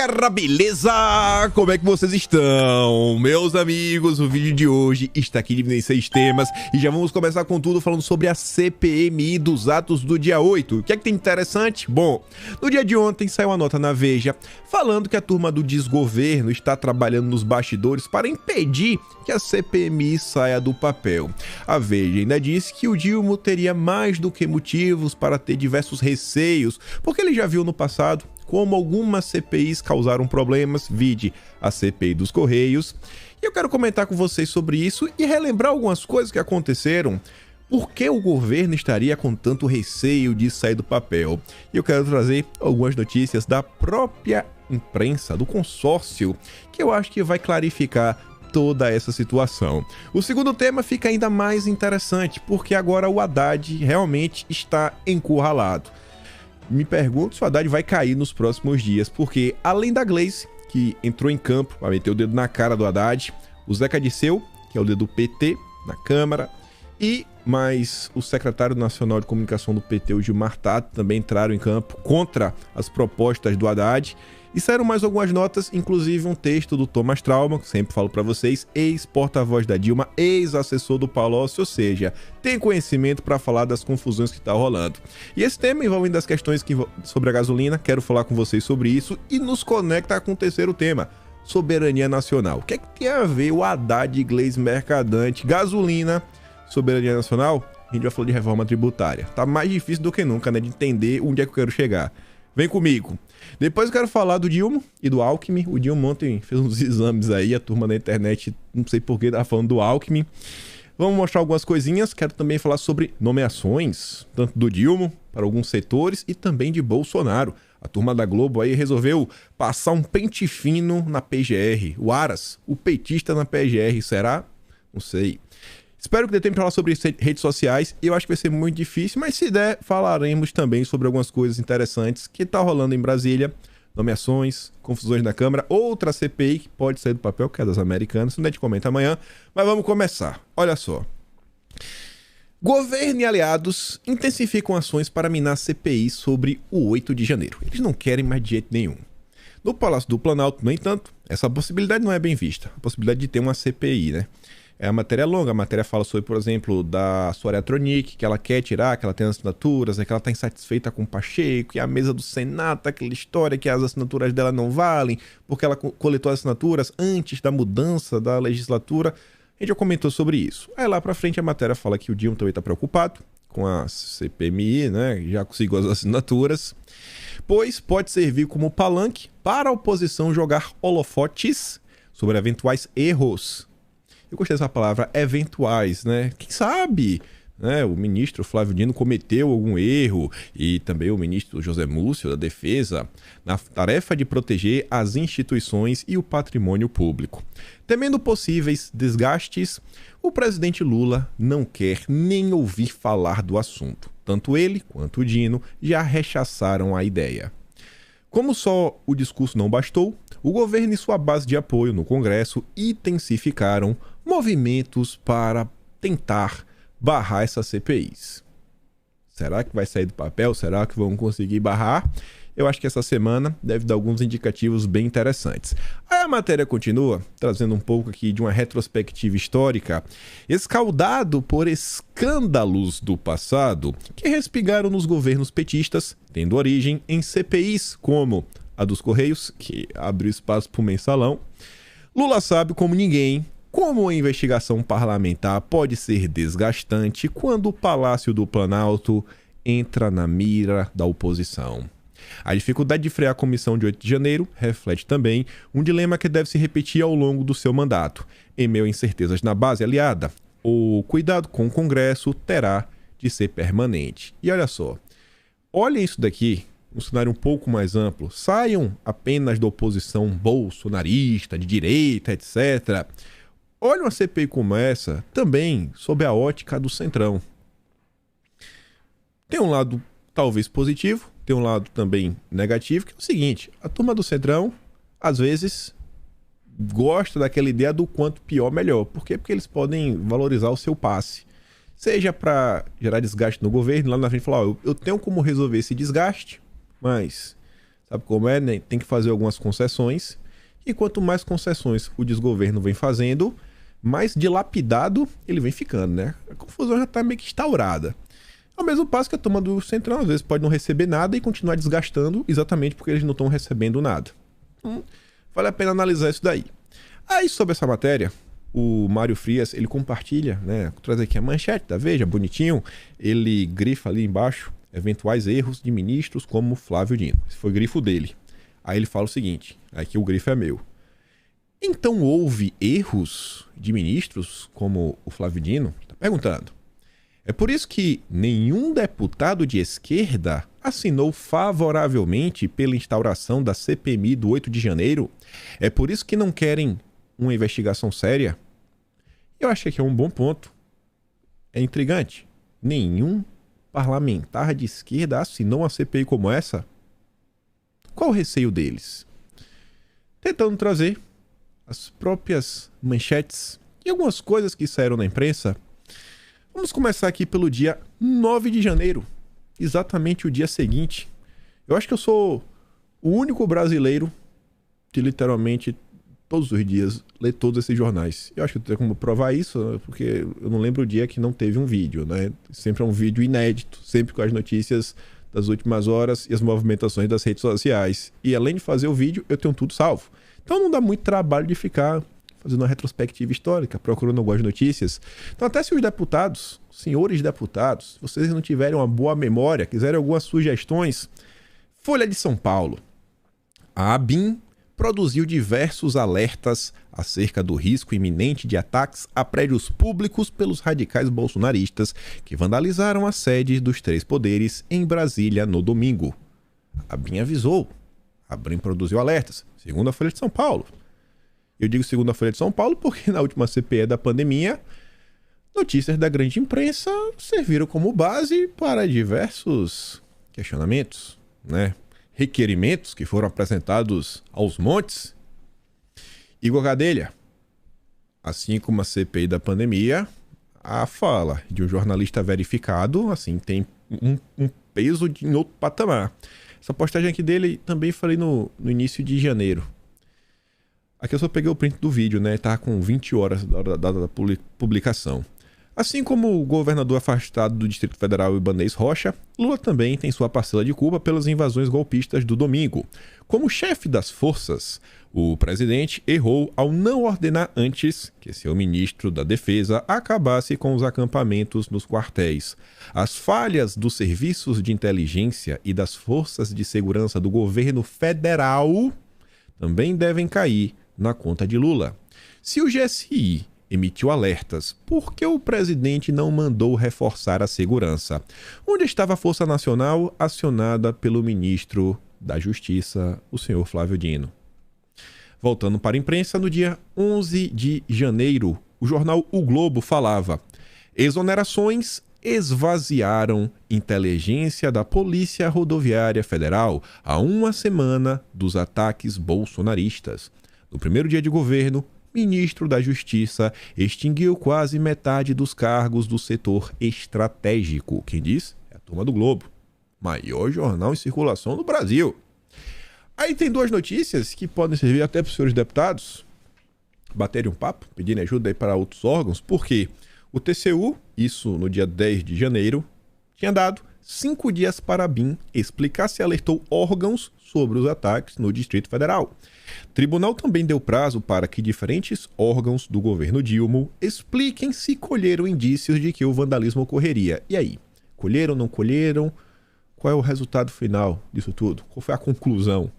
galera, beleza? Como é que vocês estão? Meus amigos, o vídeo de hoje está aqui dividido em 6 temas e já vamos começar com tudo falando sobre a CPMI dos atos do dia 8. O que é que tem interessante? Bom, no dia de ontem saiu uma nota na Veja falando que a turma do desgoverno está trabalhando nos bastidores para impedir que a CPMI saia do papel. A Veja ainda disse que o Dilma teria mais do que motivos para ter diversos receios, porque ele já viu no passado como algumas CPIs causaram problemas, vide a CPI dos Correios. E eu quero comentar com vocês sobre isso e relembrar algumas coisas que aconteceram. Por que o governo estaria com tanto receio de sair do papel? E eu quero trazer algumas notícias da própria imprensa, do consórcio, que eu acho que vai clarificar toda essa situação. O segundo tema fica ainda mais interessante, porque agora o Haddad realmente está encurralado. Me pergunto se o Haddad vai cair nos próximos dias, porque além da Gleice, que entrou em campo para meter o dedo na cara do Haddad, o Zeca Dirceu, que é o dedo do PT na Câmara, e mais o secretário nacional de comunicação do PT, o Gilmar Tato, também entraram em campo contra as propostas do Haddad. E saíram mais algumas notas, inclusive um texto do Thomas Trauma, que sempre falo para vocês, ex-porta-voz da Dilma, ex-assessor do Palocci, ou seja, tem conhecimento para falar das confusões que está rolando. E esse tema envolvendo as questões sobre a gasolina, quero falar com vocês sobre isso e nos conecta com o terceiro tema, soberania nacional. O que é que tem a ver o Haddad, Gleice, Mercadante, gasolina, soberania nacional? A gente vai falar de reforma tributária. Tá mais difícil do que nunca, né, de entender onde é que eu quero chegar. Vem comigo. Depois eu quero falar do Dilma e do Alckmin. O Dilma ontem fez uns exames aí, a turma na internet, não sei por que tava falando do Alckmin. Vamos mostrar algumas coisinhas. Quero também falar sobre nomeações, tanto do Dilma para alguns setores e também de Bolsonaro. A turma da Globo aí resolveu passar um pente fino na PGR. O Aras, o petista na PGR, será? Não sei. Espero que dê tempo para falar sobre redes sociais. Eu acho que vai ser muito difícil, mas se der, falaremos também sobre algumas coisas interessantes que tá rolando em Brasília. Nomeações, confusões na Câmara, outra CPI que pode sair do papel, que é das americanas. Não é de comentar amanhã, mas vamos começar. Olha só. Governo e aliados intensificam ações para minar a CPI sobre o 8 de janeiro. Eles não querem mais de jeito nenhum. No Palácio do Planalto, no entanto, essa possibilidade não é bem vista. A possibilidade de ter uma CPI, né? É uma matéria longa, a matéria fala sobre, por exemplo, da Soraya Tronic, que ela quer tirar, que ela tem as assinaturas, que ela está insatisfeita com o Pacheco, e a mesa do Senado, aquela história que as assinaturas dela não valem, porque ela coletou as assinaturas antes da mudança da legislatura. A gente já comentou sobre isso. Aí lá pra frente a matéria fala que o Dilma também está preocupado com a CPMI, né? Já conseguiu as assinaturas, pois pode servir como palanque para a oposição jogar holofotes sobre eventuais erros. Eu gostei dessa palavra, eventuais, né? Quem sabe, né? O ministro Flávio Dino cometeu algum erro e também o ministro José Múcio da Defesa na tarefa de proteger as instituições e o patrimônio público. Temendo possíveis desgastes, o presidente Lula não quer nem ouvir falar do assunto. Tanto ele quanto o Dino já rechaçaram a ideia. Como só o discurso não bastou, o governo e sua base de apoio no Congresso intensificaram movimentos para tentar barrar essas CPIs. Será que vai sair do papel? Será que vão conseguir barrar? Eu acho que essa semana deve dar alguns indicativos bem interessantes. Aí a matéria continua, trazendo um pouco aqui de uma retrospectiva histórica, escaldado por escândalos do passado que respigaram nos governos petistas, tendo origem em CPIs como a dos Correios, que abriu espaço para o mensalão. Lula sabe como ninguém como a investigação parlamentar pode ser desgastante quando o Palácio do Planalto entra na mira da oposição. A dificuldade de frear a comissão de 8 de janeiro reflete também um dilema que deve se repetir ao longo do seu mandato. Em meio a incertezas na base aliada, o cuidado com o Congresso terá de ser permanente. E olha só, olha isso daqui, um cenário um pouco mais amplo. Saiam apenas da oposição bolsonarista, de direita, etc. Olha uma CPI como essa, também sob a ótica do Centrão. Tem um lado talvez positivo, tem um lado também negativo, que é o seguinte: a turma do Centrão, às vezes, gosta daquela ideia do quanto pior, melhor. Por quê? Porque eles podem valorizar o seu passe. Seja para gerar desgaste no governo, lá na frente falar, ó, eu tenho como resolver esse desgaste, mas Sabe como é, né? Tem que fazer algumas concessões. E quanto mais concessões o desgoverno vem fazendo, mais dilapidado ele vem ficando, né? A confusão já tá meio que instaurada. Ao mesmo passo que a turma do Centrão às vezes pode não receber nada e continuar desgastando exatamente porque eles não estão recebendo nada. Vale a pena analisar isso daí. Aí sobre essa matéria, o Mário Frias, ele compartilha, né? Traz aqui a manchete da Veja, bonitinho. Ele grifa ali embaixo eventuais erros de ministros como Flávio Dino. Esse foi o grifo dele. Aí ele fala o seguinte, aqui o grifo é meu. Então houve erros de ministros como o Flávio Dino? Tá perguntando. É por isso que nenhum deputado de esquerda assinou favoravelmente pela instauração da CPMI do 8 de janeiro? É por isso que não querem uma investigação séria? Eu acho que aqui é um bom ponto. É intrigante. Nenhum parlamentar de esquerda assinou uma CPI como essa? Qual o receio deles? Tentando trazer as próprias manchetes e algumas coisas que saíram na imprensa. Vamos começar aqui pelo dia 9 de janeiro, exatamente o dia seguinte. Eu acho que eu sou o único brasileiro que literalmente todos os dias lê todos esses jornais. Eu acho que eu tenho como provar isso, porque eu não lembro o dia que não teve um vídeo, né? Sempre é um vídeo inédito, sempre com as notícias das últimas horas e as movimentações das redes sociais. E além de fazer o vídeo, eu tenho tudo salvo. Então não dá muito trabalho de ficar fazendo uma retrospectiva histórica, procurando algumas notícias. Então até se os deputados, senhores deputados, se vocês não tiverem uma boa memória, quiserem algumas sugestões, Folha de São Paulo. A ABIN produziu diversos alertas acerca do risco iminente de ataques a prédios públicos pelos radicais bolsonaristas que vandalizaram a sede dos três poderes em Brasília no domingo. A ABIN avisou. A ABIN produziu alertas, segundo a Folha de São Paulo. Eu digo segundo a Folha de São Paulo porque na última CPI da pandemia, notícias da grande imprensa serviram como base para diversos questionamentos, né? Requerimentos que foram apresentados aos montes. Igor Gadelha, assim como a CPI da pandemia, a fala de um jornalista verificado, assim, tem um peso em outro patamar. Essa postagem aqui dele também falei no início de janeiro. Aqui eu só peguei o print do vídeo, né? Tá com 20 horas da data da publicação. Assim como o governador afastado do Distrito Federal, Ibanez Rocha, Lula também tem sua parcela de culpa pelas invasões golpistas do domingo. Como chefe das forças, o presidente errou ao não ordenar antes que seu ministro da Defesa acabasse com os acampamentos nos quartéis. As falhas dos serviços de inteligência e das forças de segurança do governo federal também devem cair na conta de Lula. Se o GSI emitiu alertas, por que o presidente não mandou reforçar a segurança? Onde estava a Força Nacional acionada pelo ministro da Justiça, o senhor Flávio Dino? Voltando para a imprensa, no dia 11 de janeiro, o jornal O Globo falava: exonerações esvaziaram inteligência da Polícia Rodoviária Federal a uma semana dos ataques bolsonaristas. No primeiro dia de governo, o ministro da Justiça extinguiu quase metade dos cargos do setor estratégico. Quem diz? É a turma do Globo, maior jornal em circulação no Brasil. Aí tem duas notícias que podem servir até para os senhores deputados baterem um papo, pedirem ajuda aí para outros órgãos, porque o TCU, isso no dia 10 de janeiro, tinha dado 5 dias para a ABIN explicar se alertou órgãos sobre os ataques no Distrito Federal. O tribunal também deu prazo para que diferentes órgãos do governo Dilma expliquem se colheram indícios de que o vandalismo ocorreria. E aí? Colheram, não colheram? Qual é o resultado final disso tudo? Qual foi a conclusão?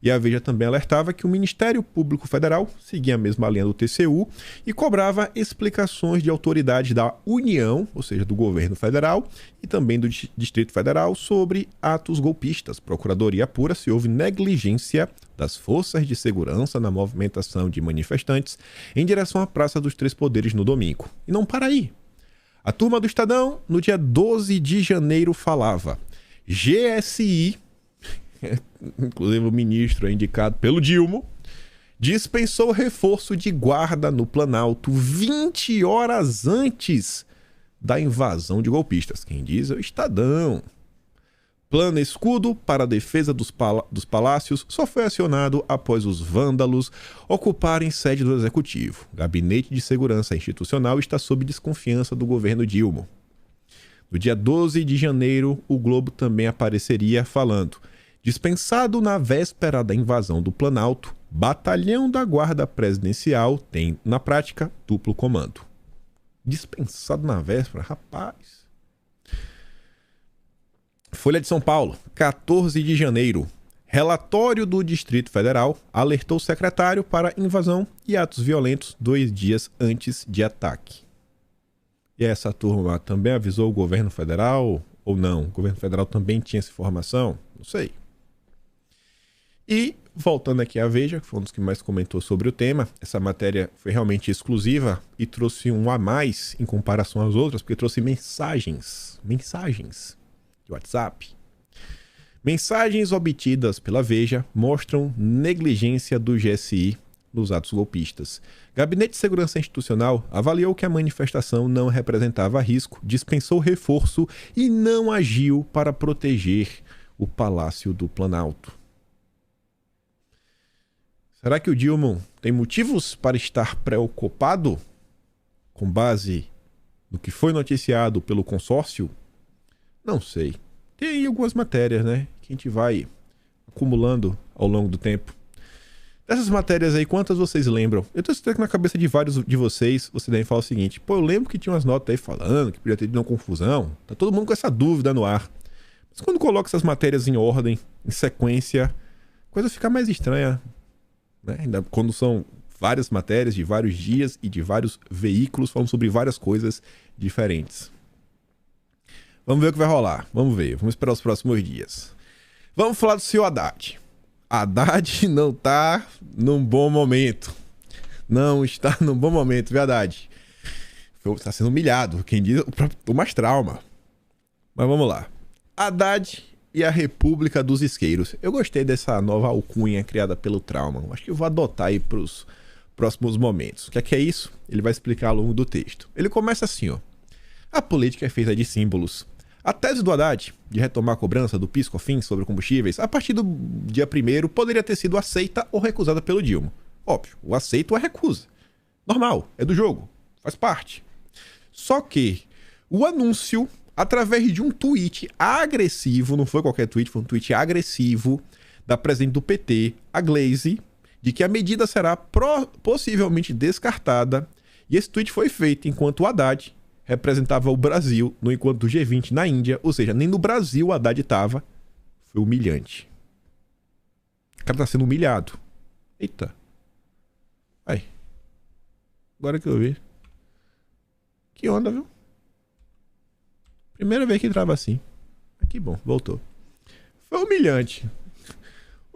E a Veja também alertava que o Ministério Público Federal seguia a mesma linha do TCU e cobrava explicações de autoridades da União, ou seja, do governo federal, e também do Distrito Federal sobre atos golpistas. Procuradoria apura se houve negligência das forças de segurança na movimentação de manifestantes em direção à Praça dos Três Poderes no domingo. E não para aí. A turma do Estadão, no dia 12 de janeiro, falava: GSI, inclusive o ministro indicado pelo Dilma, dispensou reforço de guarda no Planalto 20 horas antes da invasão de golpistas. Quem diz é o Estadão. Plano escudo para a defesa dos palácios só foi acionado após os vândalos ocuparem sede do executivo. Gabinete de Segurança Institucional está sob desconfiança do governo Dilma. No dia 12 de janeiro, o Globo também apareceria falando: dispensado na véspera da invasão do Planalto, batalhão da Guarda Presidencial tem, na prática, duplo comando. Dispensado na véspera? Rapaz. Folha de São Paulo, 14 de janeiro. Relatório do Distrito Federal alertou o secretário para invasão e atos violentos 2 dias antes de ataque. E essa turma também avisou o governo federal ou não? O governo federal também tinha essa informação? Não sei. E, voltando aqui à Veja, que foi um dos que mais comentou sobre o tema, essa matéria foi realmente exclusiva e trouxe um a mais em comparação às outras, porque trouxe mensagens de WhatsApp. Mensagens obtidas pela Veja mostram negligência do GSI nos atos golpistas. Gabinete de Segurança Institucional avaliou que a manifestação não representava risco, dispensou reforço e não agiu para proteger o Palácio do Planalto. Será que o Dilma tem motivos para estar preocupado com base no que foi noticiado pelo consórcio? Não sei. Tem algumas matérias, né? Que a gente vai acumulando ao longo do tempo. Dessas matérias aí, quantas vocês lembram? Eu tô certeza que na cabeça de vários de vocês, você deve falar o seguinte: pô, eu lembro que tinha umas notas aí falando que podia ter tido uma confusão. Tá todo mundo com essa dúvida no ar. Mas quando coloca essas matérias em ordem, em sequência, a coisa fica mais estranha, né? Ainda quando são várias matérias de vários dias e de vários veículos falando sobre várias coisas diferentes. Vamos ver o que vai rolar. Vamos ver. Vamos esperar os próximos dias. Vamos falar do seu Haddad. Haddad não tá num bom momento. Não está num bom momento, viu, Haddad? Está sendo humilhado. Quem diz o próprio Thomas Trauma. Mas vamos lá. Haddad e a República dos Isqueiros. Eu gostei dessa nova alcunha criada pelo Trauma. Acho que eu vou adotar aí para os próximos momentos. O que é isso? Ele vai explicar ao longo do texto. Ele começa assim, ó. A política é feita de símbolos. A tese do Haddad de retomar a cobrança do PIS/COFINS sobre combustíveis a partir do dia 1º poderia ter sido aceita ou recusada pelo Dilma. Óbvio, o aceito ou a recusa. Normal, é do jogo, faz parte. Só que o anúncio, através de um tweet agressivo, não foi qualquer tweet, foi um tweet agressivo da presidente do PT, a Glaze, de que a medida será possivelmente descartada, e esse tweet foi feito enquanto o Haddad representava o Brasil no encontro do G20 na Índia, ou seja, nem no Brasil o Haddad estava. Foi humilhante. O cara tá sendo humilhado. Eita. Aí. Agora que eu vi. Que onda, viu? Primeira vez que trava assim. Que bom, voltou. Foi humilhante.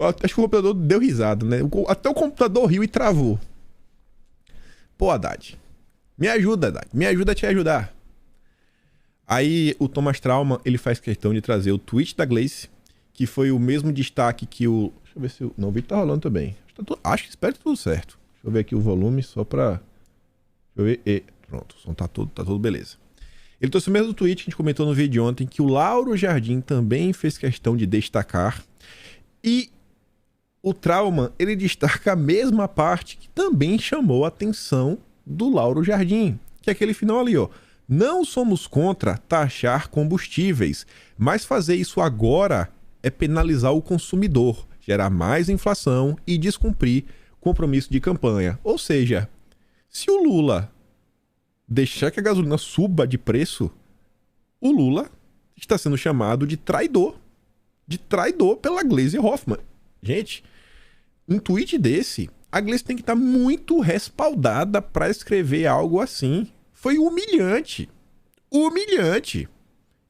Acho que o computador deu risada, né? Até o computador riu e travou. Pô, Haddad. Me ajuda, Haddad. Me ajuda a te ajudar. Aí o Thomas Trauma, ele faz questão de trazer o tweet da Gleice, que foi o mesmo destaque que o... Deixa eu ver se... Não, o vídeo tá rolando também. Acho que espero que tá tudo certo. Deixa eu ver aqui o volume só pra... Deixa eu ver... Pronto, o som tá tudo beleza. Ele trouxe o mesmo tweet que a gente comentou no vídeo de ontem, que o Lauro Jardim também fez questão de destacar. E o Trauma, ele destaca a mesma parte que também chamou a atenção do Lauro Jardim, que é aquele final ali, ó. Não somos contra taxar combustíveis, mas fazer isso agora é penalizar o consumidor, gerar mais inflação e descumprir compromisso de campanha. Ou seja, se o Lula deixar que a gasolina suba de preço, o Lula está sendo chamado de traidor. De traidor pela Gleisi Hoffmann. Gente, um tweet desse, a Gleisi tem que estar muito respaldada para escrever algo assim. Foi humilhante. Humilhante.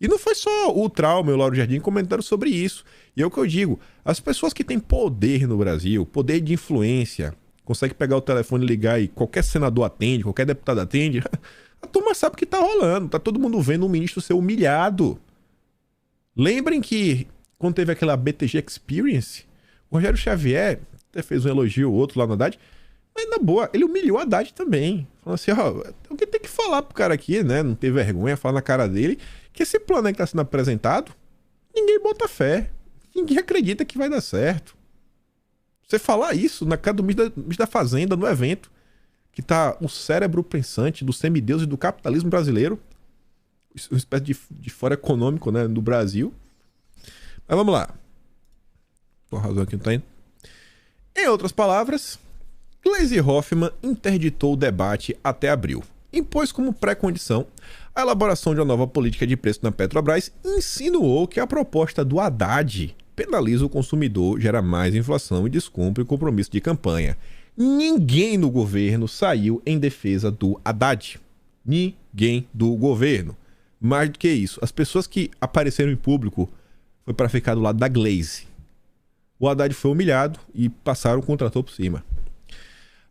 E não foi só o Trauma e o Lauro Jardim comentando sobre isso. E é o que eu digo, as pessoas que têm poder no Brasil, poder de influência, consegue pegar o telefone e ligar e qualquer senador atende, qualquer deputado atende, a turma sabe o que tá rolando. Tá todo mundo vendo um ministro ser humilhado. Lembrem que quando teve aquela BTG Experience, o Rogério Xavier até fez um elogio, outro lá no Haddad, mas na boa, ele humilhou o Haddad também. Falando assim, ó, alguém tem que falar pro cara aqui, né? Não ter vergonha, falar na cara dele, que esse plano aí que tá sendo apresentado Ninguém bota fé. Ninguém acredita que vai dar certo. Você falar isso na cara do ministro da Fazenda, no evento, que tá o cérebro pensante do semideus e do capitalismo brasileiro, uma espécie de fórum econômico, né, do Brasil. Mas vamos lá. Por razão aqui não tá indo. Em outras palavras, Gleisi Hoffmann interditou o debate até abril. Impôs como pré-condição a elaboração de uma nova política de preço na Petrobras e insinuou que a proposta do Haddad penaliza o consumidor, gera mais inflação e descumpre o compromisso de campanha. Ninguém no governo saiu em defesa do Haddad. Ninguém do governo. Mais do que isso, as pessoas que apareceram em público foi para ficar do lado da Gleisi. O Haddad foi humilhado e passaram o contrator por cima.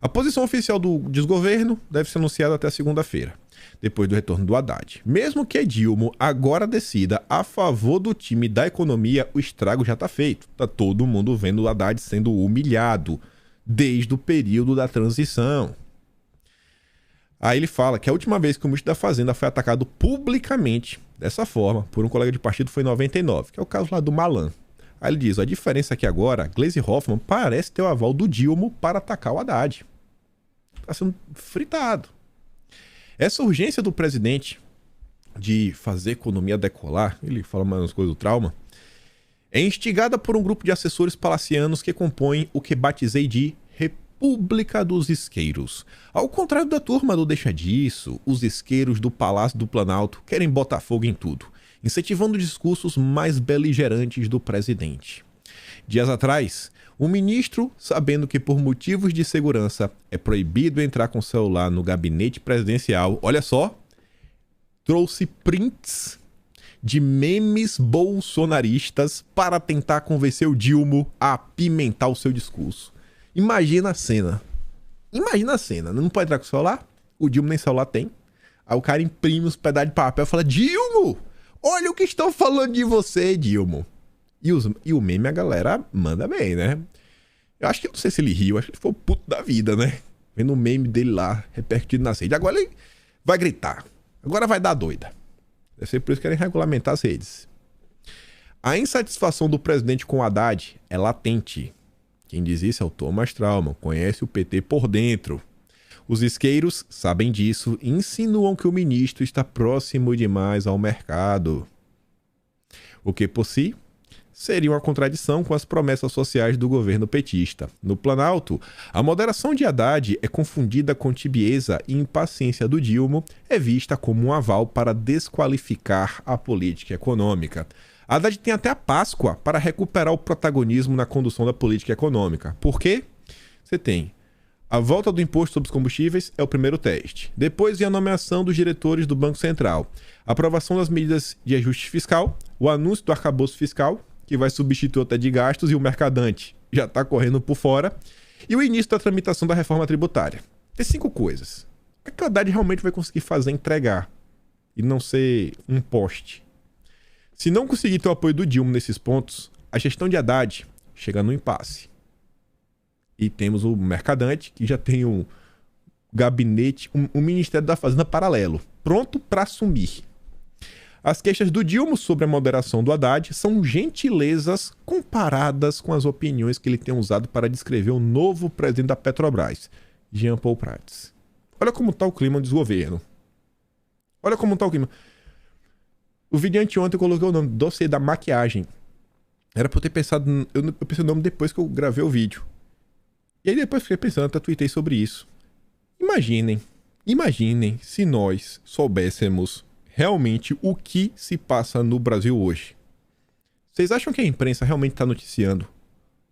A posição oficial do desgoverno deve ser anunciada até segunda-feira, depois do retorno do Haddad. Mesmo que Dilma agora decida a favor do time da economia, o estrago já está feito. Tá todo mundo vendo o Haddad sendo humilhado desde o período da transição. Aí ele fala que a última vez que o ministro da Fazenda foi atacado publicamente dessa forma por um colega de partido foi em 99, que é o caso lá do Malan. Aí ele diz, a diferença é que agora Gleisi Hoffmann parece ter o aval do Dilma para atacar o Haddad. Está sendo fritado. Essa urgência do presidente de fazer a economia decolar, ele fala mais umas coisas do trauma, é instigada por um grupo de assessores palacianos que compõem o que batizei de República dos Isqueiros. Ao contrário da turma do Deixa Disso, os isqueiros do Palácio do Planalto querem botar fogo em tudo, incentivando discursos mais beligerantes do presidente. Dias atrás, o ministro, sabendo que por motivos de segurança é proibido entrar com o celular no gabinete presidencial, olha só, trouxe prints de memes bolsonaristas para tentar convencer o Dilma a apimentar o seu discurso. Imagina a cena. Imagina a cena. Não pode entrar com o celular? O Dilma nem celular tem. Aí o cara imprime uns pedaços de papel e fala, Dilma, olha o que estão falando de você, Dilma. E o meme a galera manda bem, né? Eu acho que, não sei se ele riu, acho que ele foi o puto da vida, né? Vendo o meme dele lá, repercutido na rede. Agora ele vai gritar. Agora vai dar doida. Deve ser por isso que querem regulamentar as redes. A insatisfação do presidente com o Haddad é latente. Quem diz isso é o Thomas Trauman, conhece o PT por dentro. Os isqueiros sabem disso e insinuam que o ministro está próximo demais ao mercado. O que, por si, seria uma contradição com as promessas sociais do governo petista. No Planalto, a moderação de Haddad é confundida com tibieza e impaciência do Dilma é vista como um aval para desqualificar a política econômica. Haddad tem até a Páscoa para recuperar o protagonismo na condução da política econômica. Por quê? Você tem a volta do imposto sobre os combustíveis é o primeiro teste. Depois vem a nomeação dos diretores do Banco Central. A aprovação das medidas de ajuste fiscal, o anúncio do arcabouço fiscal, que vai substituir o teto de gastos e o mercadante já está correndo por fora, e o início da tramitação da reforma tributária. Tem 5 coisas. O que a Haddad realmente vai conseguir fazer, entregar e não ser um poste? Se não conseguir ter o apoio do Dilma nesses pontos, a gestão de Haddad chega no impasse. E temos o mercadante, que já tem um gabinete, um Ministério da Fazenda paralelo, pronto para assumir. As queixas do Dilma sobre a moderação do Haddad são gentilezas comparadas com as opiniões que ele tem usado para descrever o novo presidente da Petrobras, Jean Paul Prats. Olha como está o clima do desgoverno. Olha como está o clima. O vídeo anteontem eu coloquei o nome, dossiê da maquiagem. Era para eu ter pensado, eu pensei o nome depois que eu gravei o vídeo. E aí depois fiquei pensando, até tuitei sobre isso. Imaginem se nós soubéssemos realmente o que se passa no Brasil hoje. Vocês acham que a imprensa realmente está noticiando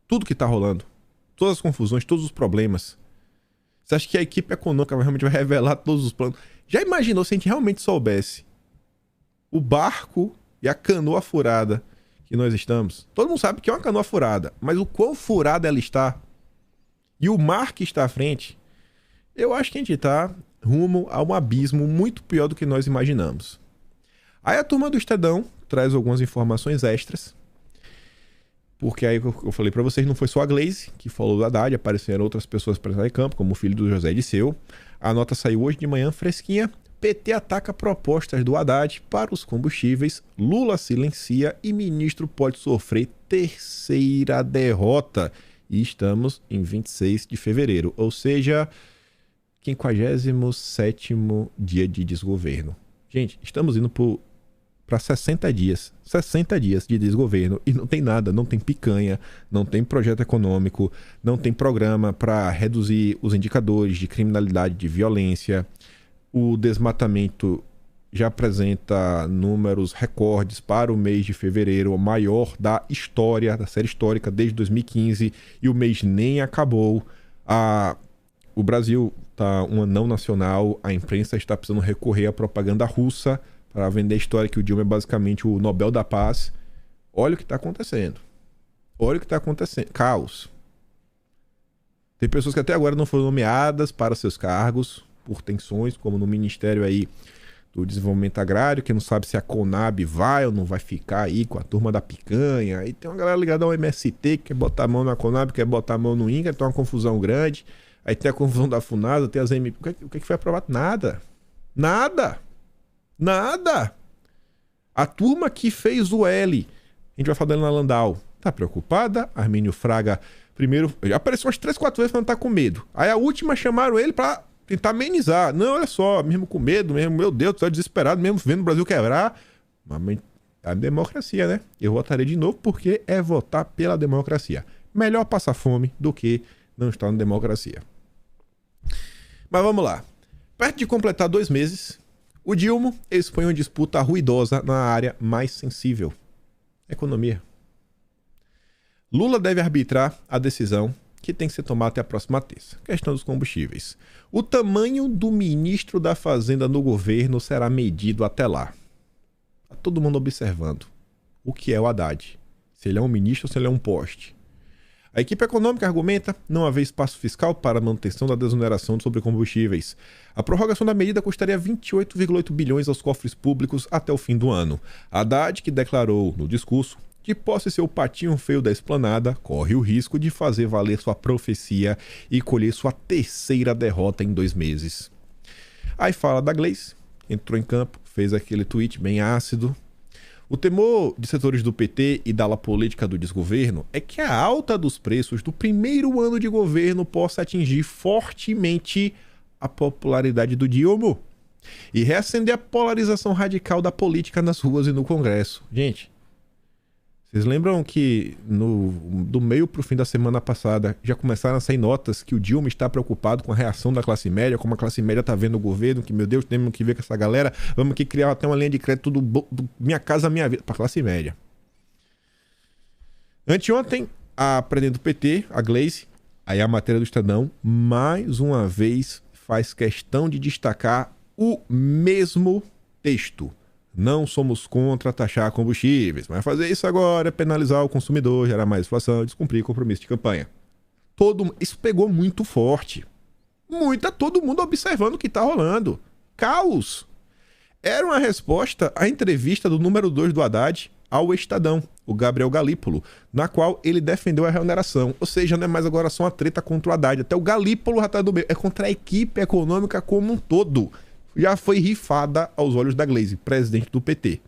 tudo que está rolando? Todas as confusões, todos os problemas? Você acha que a equipe econômica realmente vai revelar todos os planos? Já imaginou se a gente realmente soubesse o barco e a canoa furada que nós estamos? Todo mundo sabe que é uma canoa furada, mas o quão furada ela está e o mar que está à frente, eu acho que a gente está rumo a um abismo muito pior do que nós imaginamos. Aí a turma do Estadão traz algumas informações extras, porque aí eu falei para vocês, não foi só a Gleisi que falou do Haddad, apareceram outras pessoas para entrar em campo, como o filho do José Disseu. A nota saiu hoje de manhã, fresquinha, PT ataca propostas do Haddad para os combustíveis, Lula silencia e ministro pode sofrer terceira derrota. E estamos em 26 de fevereiro, ou seja, 57º dia de desgoverno. Gente, estamos indo para 60 dias. 60 dias de desgoverno e não tem nada, não tem picanha, não tem projeto econômico, não tem programa para reduzir os indicadores de criminalidade, de violência. O desmatamento já apresenta números recordes para o mês de fevereiro, o maior da história, da série histórica desde 2015, e o mês nem acabou. O Brasil está um anão nacional, a imprensa está precisando recorrer à propaganda russa para vender a história que o Dilma é basicamente o Nobel da Paz. Olha o que está acontecendo. Olha o que está acontecendo. Caos. Tem pessoas que até agora não foram nomeadas para seus cargos por tensões, como no Ministério aí do Desenvolvimento Agrário, que não sabe se a Conab vai ou não vai ficar aí com a turma da picanha. Aí tem uma galera ligada ao MST que quer botar a mão na Conab, quer botar a mão no INCRA, tem uma confusão grande. Aí tem a confusão da FUNASA, tem as MP. O que foi aprovado? Nada. Nada. Nada. A turma que fez o L, a gente vai falar dela na Landau, tá preocupada? Armínio Fraga, primeiro, já apareceu umas 3, 4 vezes falando que tá com medo. Aí a última chamaram ele pra tentar amenizar. Não, olha só, mesmo com medo, mesmo, meu Deus, tô desesperado, mesmo vendo o Brasil quebrar. Mas a democracia, né? Eu votarei de novo porque é votar pela democracia. Melhor passar fome do que não estar na democracia. Mas vamos lá. Perto de completar 2 meses, o Dilma expõe uma disputa ruidosa na área mais sensível: economia. Lula deve arbitrar a decisão que tem que ser tomada até a próxima terça. Questão dos combustíveis. O tamanho do ministro da Fazenda no governo será medido até lá. Tá todo mundo observando o que é o Haddad. Se ele é um ministro ou se ele é um poste. A equipe econômica argumenta não haver espaço fiscal para a manutenção da desoneração sobre combustíveis. A prorrogação da medida custaria 28,8 bilhões aos cofres públicos até o fim do ano. Haddad, que declarou no discurso que posse ser o patinho feio da esplanada, corre o risco de fazer valer sua profecia e colher sua terceira derrota em 2 meses. Aí fala da Gleice, entrou em campo, fez aquele tweet bem ácido. O temor de setores do PT e da ala política do desgoverno é que a alta dos preços do primeiro ano de governo possa atingir fortemente a popularidade do Dilma e reacender a polarização radical da política nas ruas e no Congresso. Gente, vocês lembram que do meio para o fim da semana passada já começaram a sair notas que o Dilma está preocupado com a reação da classe média, como a classe média está vendo o governo, que, meu Deus, temos que ver com essa galera, vamos aqui criar até uma linha de crédito do Minha Casa Minha Vida, para a classe média. Anteontem, a presidente do PT, a Gleice, aí a matéria do Estadão, mais uma vez faz questão de destacar o mesmo texto. Não somos contra taxar combustíveis, mas fazer isso agora é penalizar o consumidor, gerar mais inflação e descumprir compromisso de campanha. Isso pegou muito forte. Todo mundo observando o que está rolando. Caos. Era uma resposta à entrevista do número 2 do Haddad ao Estadão, o Gabriel Galípolo, na qual ele defendeu a reoneração. Ou seja, não é mais agora só uma treta contra o Haddad. Até o Galípolo já está do meio. É contra a equipe econômica como um todo. Já foi rifada aos olhos da Gleice, presidente do PT,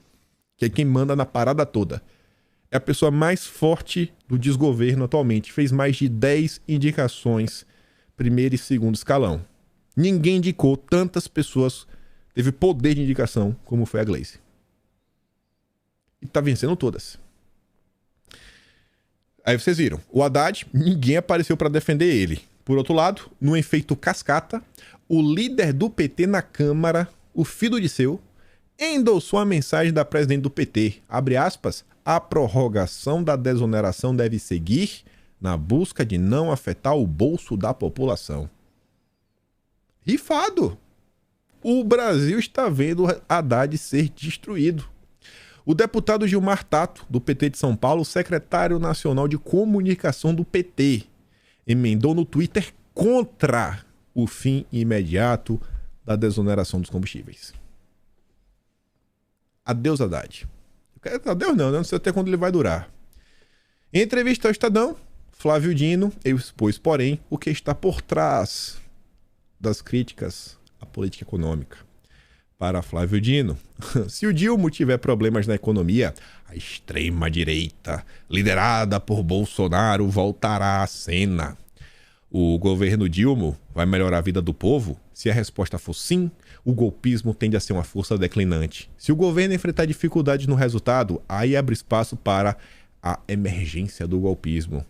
que é quem manda na parada toda. É a pessoa mais forte do desgoverno atualmente. Fez mais de 10 indicações, primeiro e segundo escalão. Ninguém indicou tantas pessoas, teve poder de indicação como foi a Gleice. E tá vencendo todas. Aí vocês viram, o Haddad, ninguém apareceu para defender ele. Por outro lado, no efeito cascata, o líder do PT na Câmara, o Fido Disseu, endossou a mensagem da presidente do PT, abre aspas, a prorrogação da desoneração deve seguir na busca de não afetar o bolso da população. Rifado! O Brasil está vendo Haddad ser destruído. O deputado Gilmar Tato, do PT de São Paulo, secretário nacional de comunicação do PT, emendou no Twitter contra o fim imediato da desoneração dos combustíveis. Adeus, Haddad. Adeus não sei até quando ele vai durar. Em entrevista ao Estadão, Flávio Dino expôs, porém, o que está por trás das críticas à política econômica. Para Flávio Dino, se o Dilma tiver problemas na economia, a extrema-direita, liderada por Bolsonaro, voltará à cena. O governo Dilma vai melhorar a vida do povo? Se a resposta for sim, o golpismo tende a ser uma força declinante. Se o governo enfrentar dificuldades no resultado, aí abre espaço para a emergência do golpismo.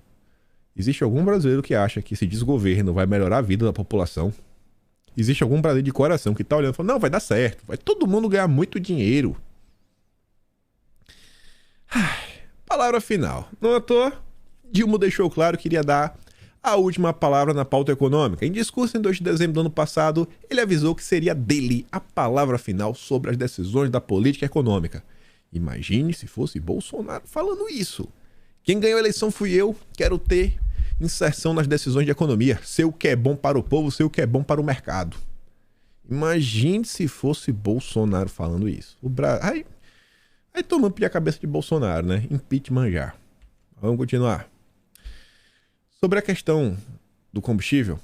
Existe algum brasileiro que acha que esse desgoverno vai melhorar a vida da população? Existe algum brasileiro de coração que tá olhando e falando, não, vai dar certo, vai todo mundo ganhar muito dinheiro. Palavra final. Não à toa, Dilma deixou claro que iria dar a última palavra na pauta econômica. Em discurso em 2 de dezembro do ano passado, ele avisou que seria dele a palavra final sobre as decisões da política econômica. Imagine se fosse Bolsonaro falando isso. Quem ganhou a eleição fui eu, quero ter inserção nas decisões de economia. Sei o que é bom para o povo, sei o que é bom para o mercado. Imagine se fosse Bolsonaro falando isso. Aí tomando a cabeça de Bolsonaro, né? Impeachment já. Vamos continuar. Sobre a questão do combustível,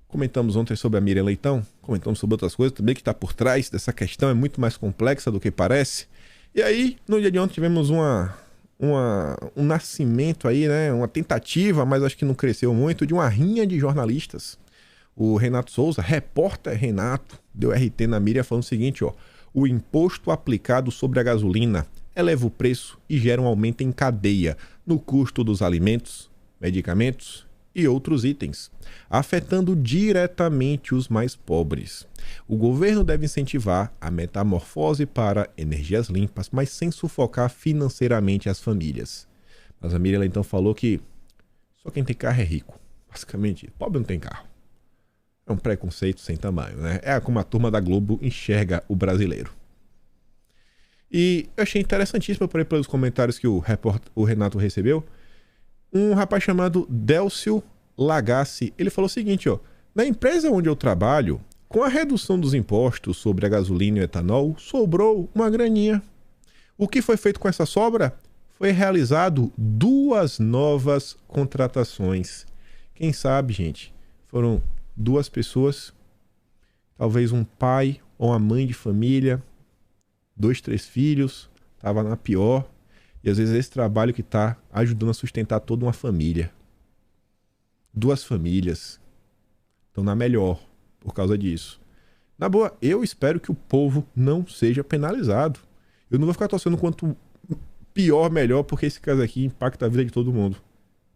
comentamos ontem sobre a Miriam Leitão, comentamos sobre outras coisas também que está por trás dessa questão, é muito mais complexa do que parece. E aí, no dia de ontem, tivemos um nascimento aí, né? Uma tentativa, mas acho que não cresceu muito, de uma rinha de jornalistas. O Renato Souza, repórter Renato, deu RT na Miriam falando o seguinte, ó. O imposto aplicado sobre a gasolina eleva o preço e gera um aumento em cadeia no custo dos alimentos, medicamentos e outros itens, afetando diretamente os mais pobres. O governo deve incentivar a metamorfose para energias limpas, mas sem sufocar financeiramente as famílias. Mas a Miriam então falou que só quem tem carro é rico. Basicamente, pobre não tem carro. É um preconceito sem tamanho, né? É como a turma da Globo enxerga o brasileiro. E eu achei interessantíssimo pelos comentários que o Renato recebeu. Um rapaz chamado Délcio Lagassi, ele falou o seguinte, ó. Na empresa onde eu trabalho, com a redução dos impostos sobre a gasolina e o etanol, sobrou uma graninha. O que foi feito com essa sobra? Foi realizado 2 novas contratações. Quem sabe, gente, foram 2 pessoas, talvez um pai ou uma mãe de família, 2, 3 filhos, estava na pior. E às vezes é esse trabalho que está ajudando a sustentar toda uma família. 2 famílias estão na melhor por causa disso. Na boa, eu espero que o povo não seja penalizado. Eu não vou ficar torcendo quanto pior, melhor, porque esse caso aqui impacta a vida de todo mundo.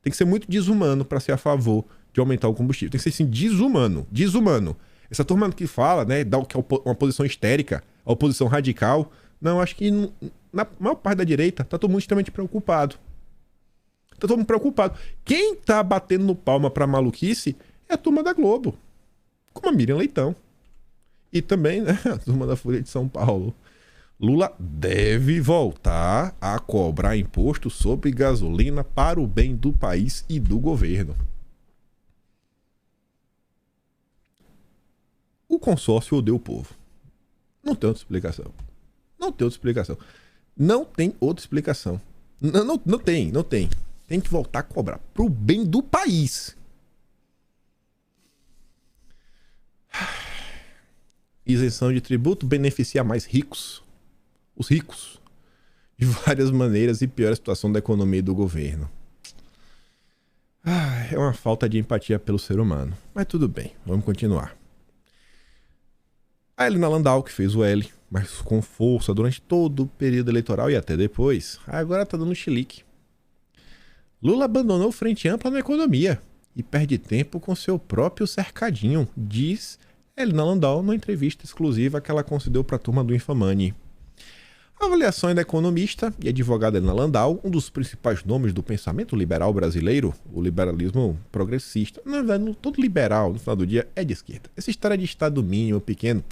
Tem que ser muito desumano para ser a favor de aumentar o combustível. Tem que ser assim, desumano. Desumano. Essa turma que fala, né, dá que é uma posição histérica, a oposição radical. Não, acho que na maior parte da direita tá todo mundo extremamente preocupado. Tá todo mundo preocupado. Quem tá batendo no palma pra maluquice é a turma da Globo. Como a Miriam Leitão. E também, né, a turma da Folha de São Paulo. Lula deve voltar a cobrar imposto sobre gasolina para o bem do país e do governo. O consórcio odeia o povo. Não tem outra explicação. Não tem outra explicação. Não tem outra explicação. Não tem. Tem que voltar a cobrar pro bem do país. Isenção de tributo beneficia mais ricos. Os ricos. De várias maneiras e piora a situação da economia e do governo. É uma falta de empatia pelo ser humano. Mas tudo bem, vamos continuar. A Helena Landau, que fez o L, mas com força durante todo o período eleitoral e até depois, agora tá dando chilique. Lula abandonou Frente Ampla na economia e perde tempo com seu próprio cercadinho, diz Helena Landau numa entrevista exclusiva que ela concedeu para a turma do Infamani. A avaliação é da economista e advogada Helena Landau, um dos principais nomes do pensamento liberal brasileiro, o liberalismo progressista. Na verdade, todo liberal, no final do dia, é de esquerda. Essa história de Estado mínimo, pequeno,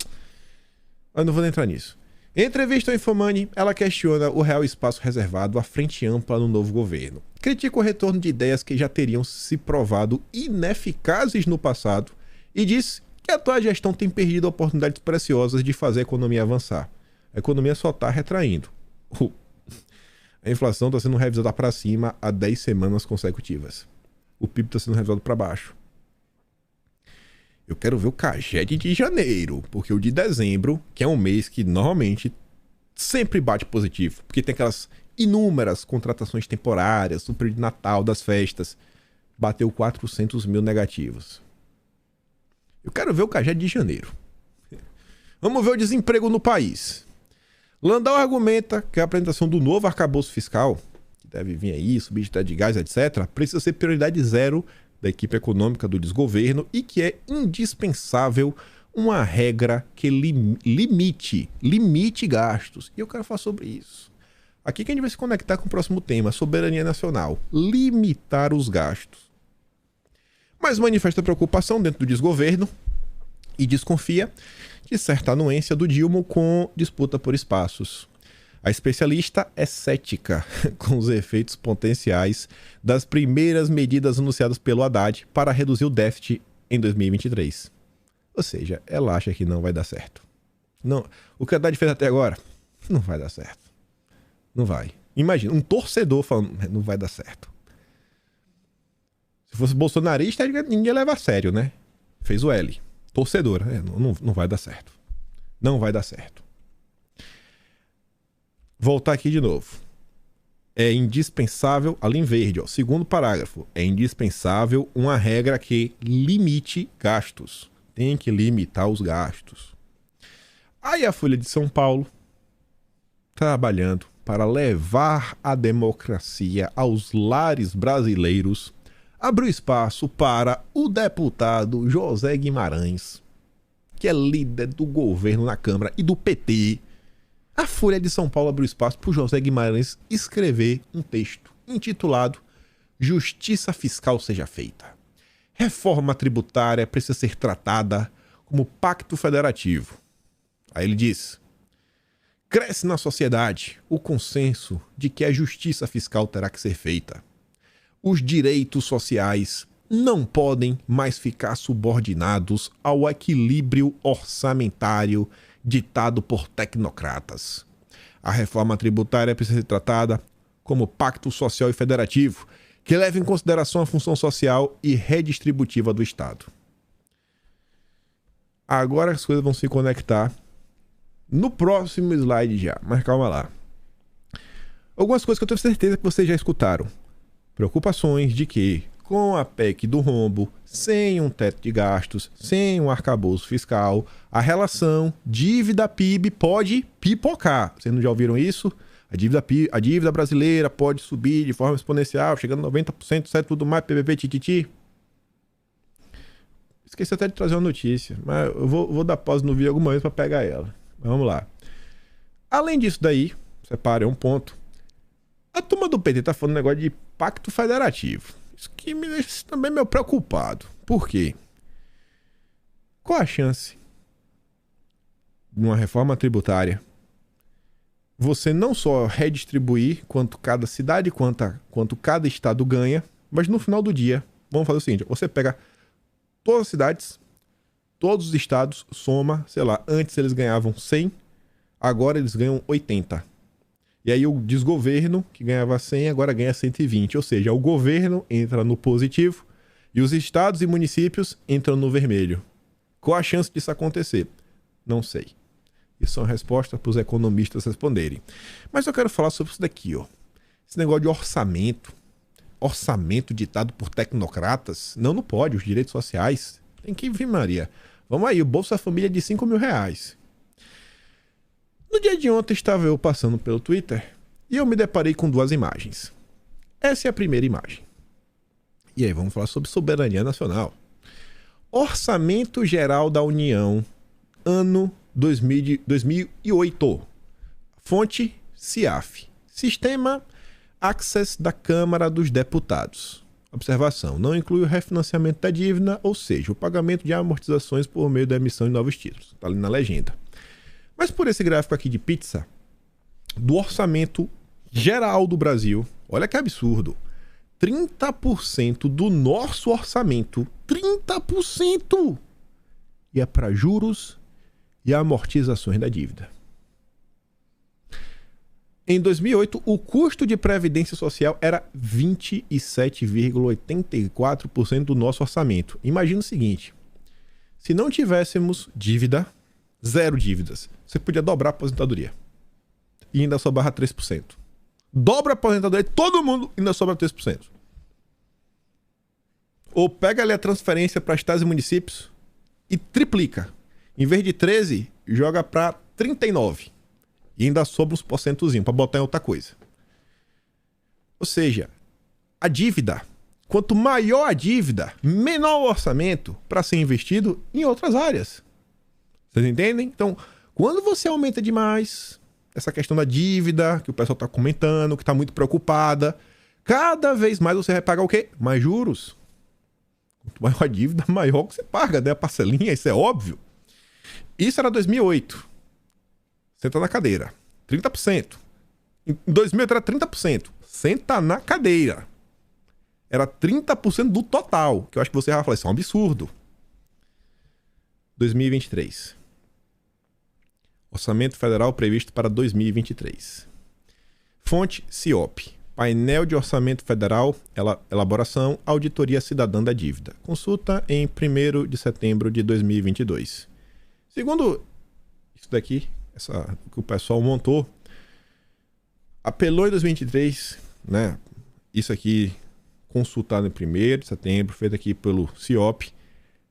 eu não vou entrar nisso. Em entrevista ao Infamani, ela questiona o real espaço reservado à Frente Ampla no novo governo. Critica o retorno de ideias que já teriam se provado ineficazes no passado e diz que a atual gestão tem perdido oportunidades preciosas de fazer a economia avançar. A economia só está retraindo. A inflação está sendo revisada para cima há 10 semanas consecutivas. O PIB está sendo revisado para baixo. Eu quero ver o CAGED de janeiro, porque o de dezembro, que é um mês que normalmente sempre bate positivo, porque tem aquelas inúmeras contratações temporárias, super de Natal, das festas, bateu 400 mil negativos. Eu quero ver o CAGED de janeiro. Vamos ver o desemprego no país. Landau argumenta que a apresentação do novo arcabouço fiscal, que deve vir aí, subsídio de gás, etc., precisa ser prioridade zero da equipe econômica do desgoverno e que é indispensável uma regra que limite gastos. E eu quero falar sobre isso. Aqui que a gente vai se conectar com o próximo tema, soberania nacional. Limitar os gastos. Mas manifesta preocupação dentro do desgoverno e desconfia de certa anuência do Dilma com disputa por espaços. A especialista é cética com os efeitos potenciais das primeiras medidas anunciadas pelo Haddad para reduzir o déficit em 2023. Ou seja, ela acha que não vai dar certo. Não, o que o Haddad fez até agora não vai dar certo. Não vai. Imagina, um torcedor falando, não vai dar certo. Se fosse bolsonarista, ninguém leva a sério, né? Fez o L. Torcedora. Não vai dar certo. Não vai dar certo. Voltar aqui de novo. É indispensável, ali em verde, ó, segundo parágrafo, é indispensável uma regra que limite gastos. Tem que limitar os gastos. Aí a Folha de São Paulo, trabalhando para levar a democracia aos lares brasileiros, abriu espaço para o deputado José Guimarães, que é líder do governo na Câmara e do PT. A Folha de São Paulo abriu espaço para o José Guimarães escrever um texto intitulado Justiça Fiscal Seja Feita. Reforma tributária precisa ser tratada como pacto federativo. Aí ele diz: cresce na sociedade o consenso de que a justiça fiscal terá que ser feita. Os direitos sociais não podem mais ficar subordinados ao equilíbrio orçamentário ditado por tecnocratas. A reforma tributária precisa ser tratada como pacto social e federativo, que leva em consideração a função social e redistributiva do Estado. Agora as coisas vão se conectar no próximo slide já, mas calma lá. Algumas coisas que eu tenho certeza que vocês já escutaram. Preocupações de que, com a PEC do rombo, sem um teto de gastos, sem um arcabouço fiscal, a relação dívida-PIB pode pipocar. Vocês não já ouviram isso? A dívida brasileira pode subir de forma exponencial, chegando a 90%, certo? Tudo mais, PPP, tititi. Esqueci até de trazer uma notícia, mas eu vou dar pausa no vídeo alguma vez para pegar ela. Mas vamos lá. Além disso daí, separa um ponto. A turma do PT tá falando um negócio de pacto federativo. Isso que me deixa também meio preocupado. Por quê? Qual a chance de uma reforma tributária você não só redistribuir quanto cada cidade, quanto cada estado ganha, mas no final do dia, vamos fazer o seguinte, você pega todas as cidades, todos os estados, soma, sei lá, antes eles ganhavam 100, agora eles ganham 80. E aí o desgoverno, que ganhava 100, agora ganha 120. Ou seja, o governo entra no positivo e os estados e municípios entram no vermelho. Qual a chance disso acontecer? Não sei. Isso são respostas para os economistas responderem. Mas eu quero falar sobre isso daqui, ó. Esse negócio de orçamento. Orçamento ditado por tecnocratas. Não pode. Os direitos sociais. Tem que vir, Maria. Vamos aí, o Bolsa Família de R$5.000. No dia de ontem estava eu passando pelo Twitter e eu me deparei com duas imagens. Essa é a primeira imagem. E aí, vamos falar sobre soberania nacional. Orçamento Geral da União, ano 2008. Fonte CIAF. Sistema Access da Câmara dos Deputados. Observação: não inclui o refinanciamento da dívida, ou seja, o pagamento de amortizações por meio da emissão de novos títulos. Está ali na legenda. Mas por esse gráfico aqui de pizza, do orçamento geral do Brasil, olha que absurdo, 30% do nosso orçamento, 30%, ia para juros e amortizações da dívida. Em 2008, o custo de previdência social era 27,84% do nosso orçamento. Imagina o seguinte: Se não tivéssemos dívida, zero dívidas, você podia dobrar a aposentadoria. E ainda sobrava 3%. Dobra a aposentadoria, todo mundo ainda sobra 3%. Ou pega ali a transferência para estados e municípios e triplica. Em vez de 13, joga para 39. E ainda sobra uns porcentozinho para botar em outra coisa. Ou seja, a dívida, quanto maior a dívida, menor o orçamento para ser investido em outras áreas. Vocês entendem? Então, quando você aumenta demais essa questão da dívida, que o pessoal está comentando, que está muito preocupada, cada vez mais você vai pagar o quê? Mais juros. Quanto maior a dívida, maior que você paga, né? A parcelinha, isso é óbvio. Isso era 2008. Senta na cadeira. 30%. Em 2008 era 30%. Senta na cadeira. Era 30% do total. Que eu acho que você vai falar, isso é um absurdo. 2023. Orçamento Federal previsto para 2023. Fonte CIOP. Painel de Orçamento Federal, elaboração, Auditoria Cidadã da Dívida. Consulta em 1º de setembro de 2022. Segundo isso daqui, que o pessoal montou, apelou em 2023, né? Isso aqui consultado em 1º de setembro, feito aqui pelo CIOP,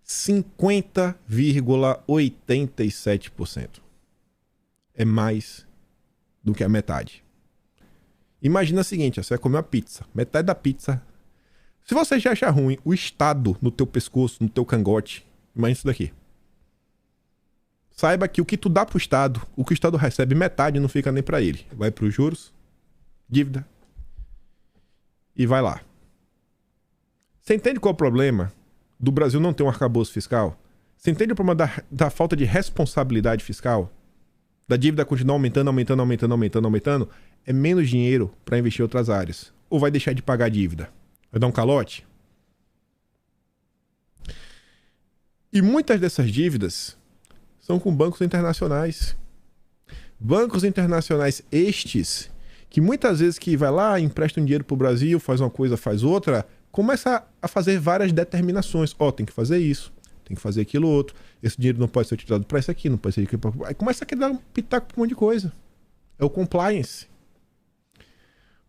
50,87%. É mais do que a metade. Imagina o seguinte, você vai comer uma pizza, metade da pizza. Se você já achar ruim o estado no teu pescoço, no teu cangote, imagina isso daqui. Saiba que o que tu dá pro Estado, o que o Estado recebe, metade não fica nem para ele. Vai para os juros, dívida e vai lá. Você entende qual é o problema do Brasil não ter um arcabouço fiscal? Você entende o problema da falta de responsabilidade fiscal? Da dívida continuar aumentando? É menos dinheiro para investir em outras áreas. Ou vai deixar de pagar a dívida? Vai dar um calote? E muitas dessas dívidas são com bancos internacionais. Bancos internacionais estes, que muitas vezes que vai lá, empresta um dinheiro para o Brasil, faz uma coisa, faz outra, começa a fazer várias determinações. Tem que fazer isso, tem que fazer aquilo outro. Esse dinheiro não pode ser utilizado para isso aqui, não pode ser aquilo. Aí começa a querer dar um pitaco para um monte de coisa. É o compliance.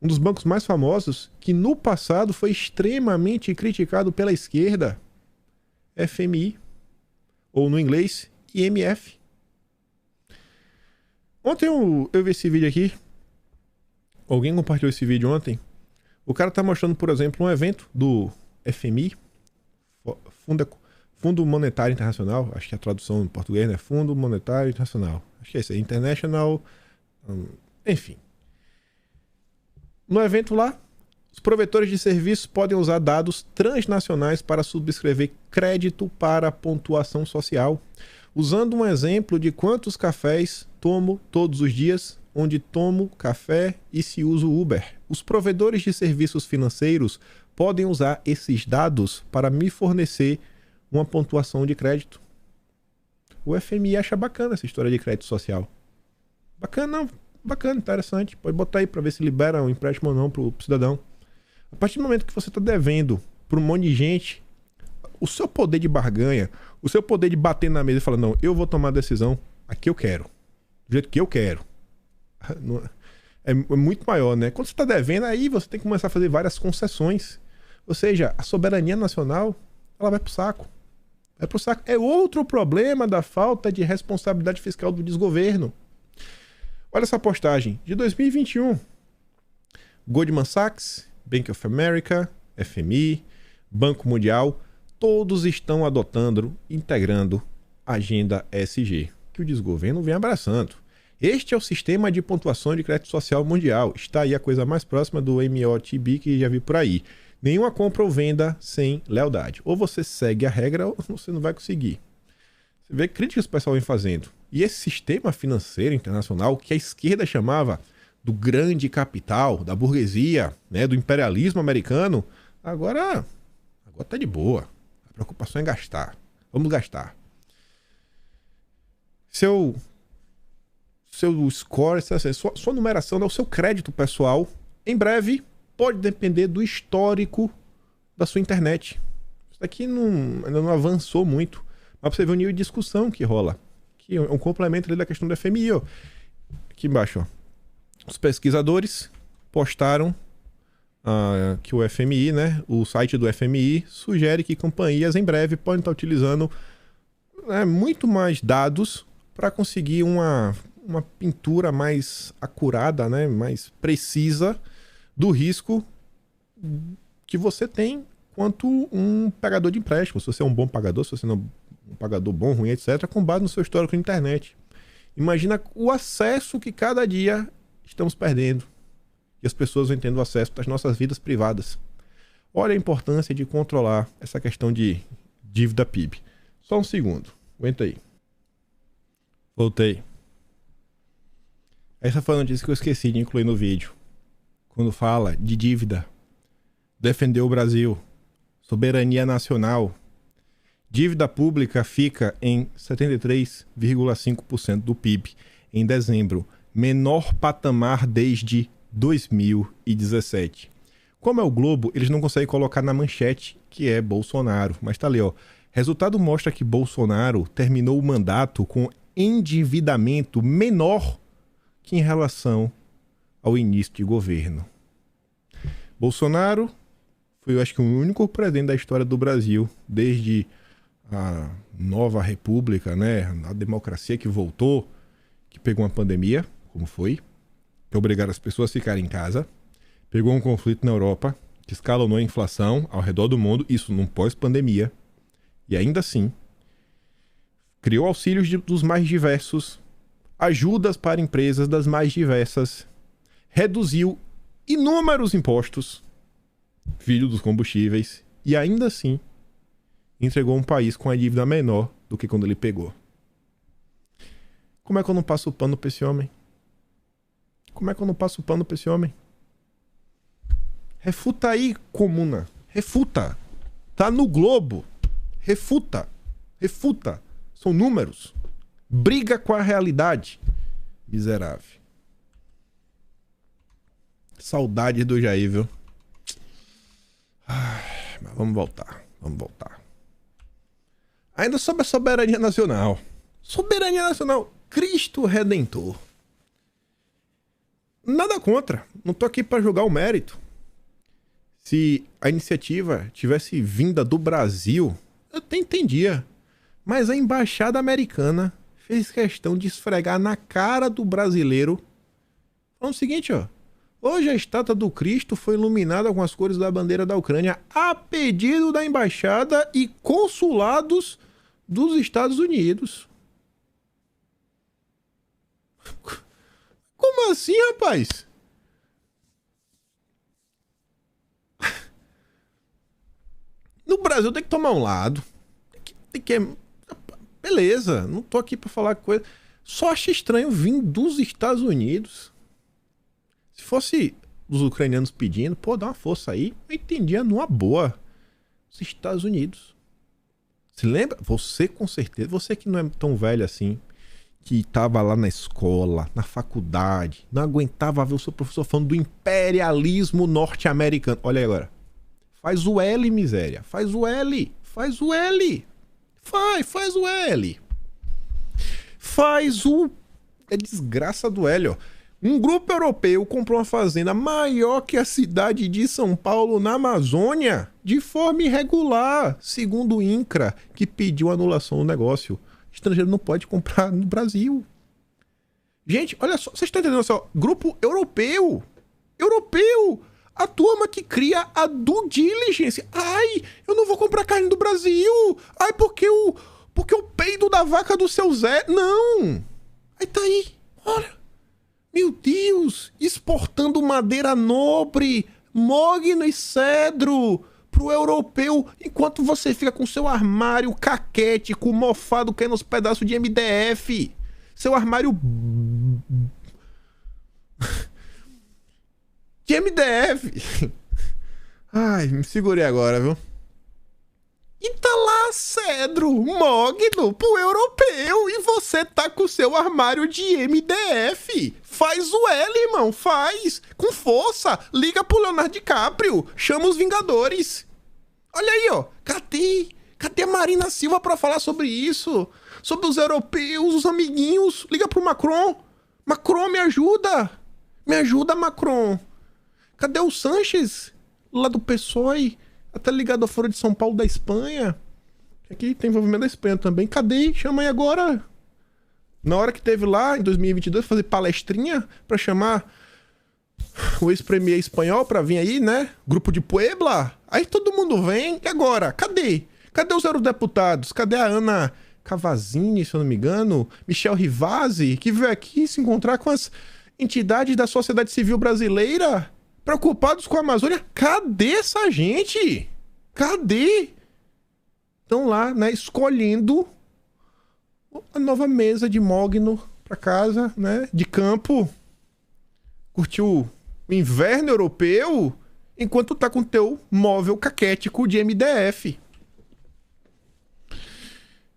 Um dos bancos mais famosos, que no passado foi extremamente criticado pela esquerda, FMI, ou no inglês, IMF. Ontem eu vi esse vídeo aqui, alguém compartilhou esse vídeo ontem, o cara tá mostrando, por exemplo, um evento do FMI, Fundo Monetário Internacional, acho que a tradução em português é Fundo Monetário Internacional, acho que é isso, International, enfim. No evento lá, os provedores de serviços podem usar dados transnacionais para subscrever crédito para pontuação social, usando um exemplo de quantos cafés tomo todos os dias, onde tomo café e se usa o Uber. Os provedores de serviços financeiros podem usar esses dados para me fornecer uma pontuação de crédito. O FMI acha bacana essa história de crédito social. Bacana, interessante. Pode botar aí para ver se libera um empréstimo ou não para o cidadão. A partir do momento que você está devendo para um monte de gente, o seu poder de barganha, o seu poder de bater na mesa e falar, não, eu vou tomar a decisão aqui eu quero, do jeito que eu quero, é muito maior, né? Quando você está devendo, aí você tem que começar a fazer várias concessões. Ou seja, a soberania nacional, ela vai pro saco. Vai pro saco. É outro problema da falta de responsabilidade fiscal do desgoverno. Olha essa postagem de 2021. Goldman Sachs, Bank of America, FMI, Banco Mundial, todos estão adotando, integrando a agenda ESG, que o desgoverno vem abraçando. Este é o sistema de pontuação de crédito social mundial. Está aí a coisa mais próxima do MOTB que já vi por aí. Nenhuma compra ou venda sem lealdade. Ou você segue a regra ou você não vai conseguir. Você vê críticas que o pessoal vem fazendo. E esse sistema financeiro internacional, que a esquerda chamava do grande capital, da burguesia, né, do imperialismo americano, agora tá de boa. A preocupação é gastar. Vamos gastar. Seu score, sua numeração, o seu crédito pessoal, em breve pode depender do histórico da sua internet. Isso daqui ainda não avançou muito, Mas pra você ver o nível de discussão que rola. Que é um complemento ali da questão do FMI, ó. Aqui embaixo, ó. Os pesquisadores postaram que o FMI, né, o site do FMI sugere que companhias em breve podem estar utilizando muito mais dados para conseguir uma pintura mais acurada, né, mais precisa do risco que você tem quanto um pagador de empréstimo. Se você é um bom pagador, se você não é um pagador bom, ruim, etc., com base no seu histórico na internet. Imagina o acesso que cada dia estamos perdendo. E as pessoas vão tendo acesso às nossas vidas privadas. Olha a importância de controlar essa questão de dívida PIB. Só um segundo. Aguenta aí. Voltei. Essa foi a notícia que eu esqueci de incluir no vídeo. Quando fala de dívida. Defender o Brasil. Soberania nacional. Dívida pública fica em 73,5% do PIB em dezembro. Menor patamar desde 2017. Como é o Globo, eles não conseguem colocar na manchete que é Bolsonaro. Mas tá ali, ó. Resultado mostra que Bolsonaro terminou o mandato com endividamento menor que em relação ao início de governo. Bolsonaro foi, eu acho que, o único presidente da história do Brasil, desde a nova república, né, a democracia que voltou, que pegou uma pandemia, como foi, que obrigaram as pessoas a ficarem em casa, pegou um conflito na Europa, que escalonou a inflação ao redor do mundo, isso num pós-pandemia, e ainda assim, criou auxílios dos mais diversos, ajudas para empresas das mais diversas, reduziu inúmeros impostos, filho dos combustíveis, e ainda assim, entregou um país com a dívida menor do que quando ele pegou. Como é que eu não passo o pano pra esse homem? Como é que eu não passo o pano pra esse homem? Refuta aí, comuna. Refuta. Tá no Globo. Refuta. Refuta. São números. Briga com a realidade. Miserável. Saudade do Jair, viu? Mas vamos voltar. Vamos voltar. Ainda sobre a soberania nacional. Soberania nacional. Cristo Redentor. Nada contra. Não tô aqui para julgar o mérito. Se a iniciativa tivesse vinda do Brasil, eu até entendia. Mas a embaixada americana fez questão de esfregar na cara do brasileiro. Falando o seguinte, ó. Hoje a estátua do Cristo foi iluminada com as cores da bandeira da Ucrânia a pedido da embaixada e consulados dos Estados Unidos. Como assim, rapaz? No Brasil tem que tomar um lado. Beleza, não tô aqui pra falar coisa. Só acho estranho vir dos Estados Unidos. Se fosse os ucranianos pedindo, pô, dá uma força aí, eu entendia numa boa. Os Estados Unidos. Se lembra? Você com certeza, você que não é tão velho assim, que tava lá na escola, na faculdade, não aguentava ver o seu professor falando do imperialismo norte-americano. Olha aí agora. Faz o L, miséria. Faz o L. Faz o L. Faz o L. Faz o... É desgraça do L, ó. Um grupo europeu comprou uma fazenda maior que a cidade de São Paulo, na Amazônia, de forma irregular, segundo o INCRA, que pediu anulação do negócio. Estrangeiro não pode comprar no Brasil. Gente, olha só, vocês estão entendendo só? Grupo europeu. Europeu. A turma que cria a due diligence. Ai, eu não vou comprar carne do Brasil. Ai, porque o peido da vaca do seu Zé... Não. Aí tá aí. Olha. Meu Deus. Exportando madeira nobre, mogno e cedro pro europeu, enquanto você fica com seu armário caquético, mofado, caindo nos pedaços de MDF. Seu armário... de MDF. Ai, me segurei agora, viu? E tá lá cedro, mogno pro europeu, e você tá com seu armário de MDF. Faz o L, irmão, faz. Com força. Liga pro Leonardo DiCaprio. Chama os Vingadores. Olha aí, ó. Cadê Cadê a Marina Silva pra falar sobre isso? Sobre os europeus, os amiguinhos. Liga pro Macron. Macron, me ajuda. Me ajuda, Macron. Cadê o Sanches? Lá do PSOE. Até ligado à Folha de São Paulo da Espanha. Aqui tem envolvimento da Espanha também. Cadê? Chama aí agora. Na hora que teve lá, em 2022, fazer palestrinha pra chamar o ex-premier espanhol pra vir aí, né? Grupo de Puebla. Aí todo mundo vem. E agora? Cadê? Cadê os eurodeputados? Cadê a Ana Cavazzini, se eu não me engano? Michel Rivasi, que veio aqui se encontrar com as entidades da sociedade civil brasileira preocupados com a Amazônia? Cadê essa gente? Cadê? Estão lá, né, escolhendo a nova mesa de mogno pra casa, né, de campo. Curtiu o inverno europeu enquanto tá com teu móvel caquético de MDF.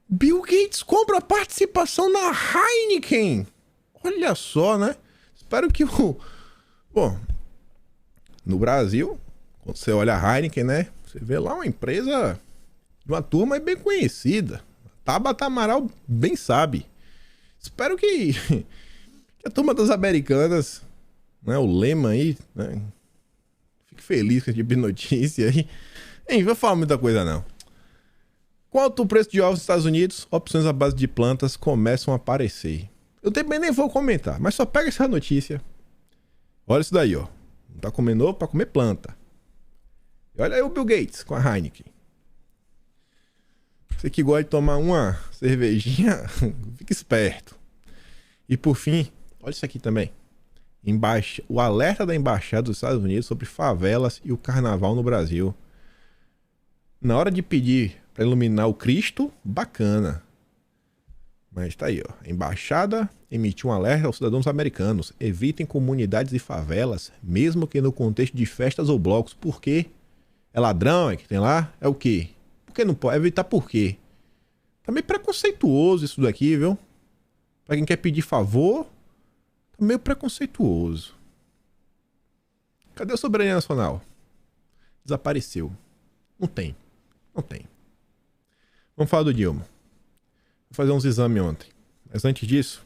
Bill Gates compra participação na Heineken. Olha só, né? Espero que o... Bom, no Brasil, quando você olha a Heineken, né? Você vê lá uma empresa de uma turma bem conhecida. Tabata Amaral bem sabe. Espero que a turma das Americanas, né? O Lema aí, né? Fique feliz com esse tipo de notícia aí. Enfim, não vou falar muita coisa não. Com alto preço de ovos nos Estados Unidos, opções à base de plantas começam a aparecer. Eu também nem vou comentar, mas só pega essa notícia. Olha isso daí, ó. Não tá comendo ovo pra comer planta. E olha aí o Bill Gates com a Heineken. Você que gosta de tomar uma cervejinha, fica esperto. E por fim, olha isso aqui também. O alerta da Embaixada dos Estados Unidos sobre favelas e o carnaval no Brasil. Na hora de pedir para iluminar o Cristo, bacana. Mas tá aí, ó. A embaixada emitiu um alerta aos cidadãos americanos. Evitem comunidades e favelas, mesmo que no contexto de festas ou blocos. Por quê? É ladrão, é que tem lá? É o quê? Por que não pode? Evitar por quê? Tá meio preconceituoso isso daqui, viu? Pra quem quer pedir favor, tá meio preconceituoso. Cadê a soberania nacional? Desapareceu. Não tem. Não tem. Vamos falar do Dilma. Vou fazer uns exames ontem. Mas antes disso,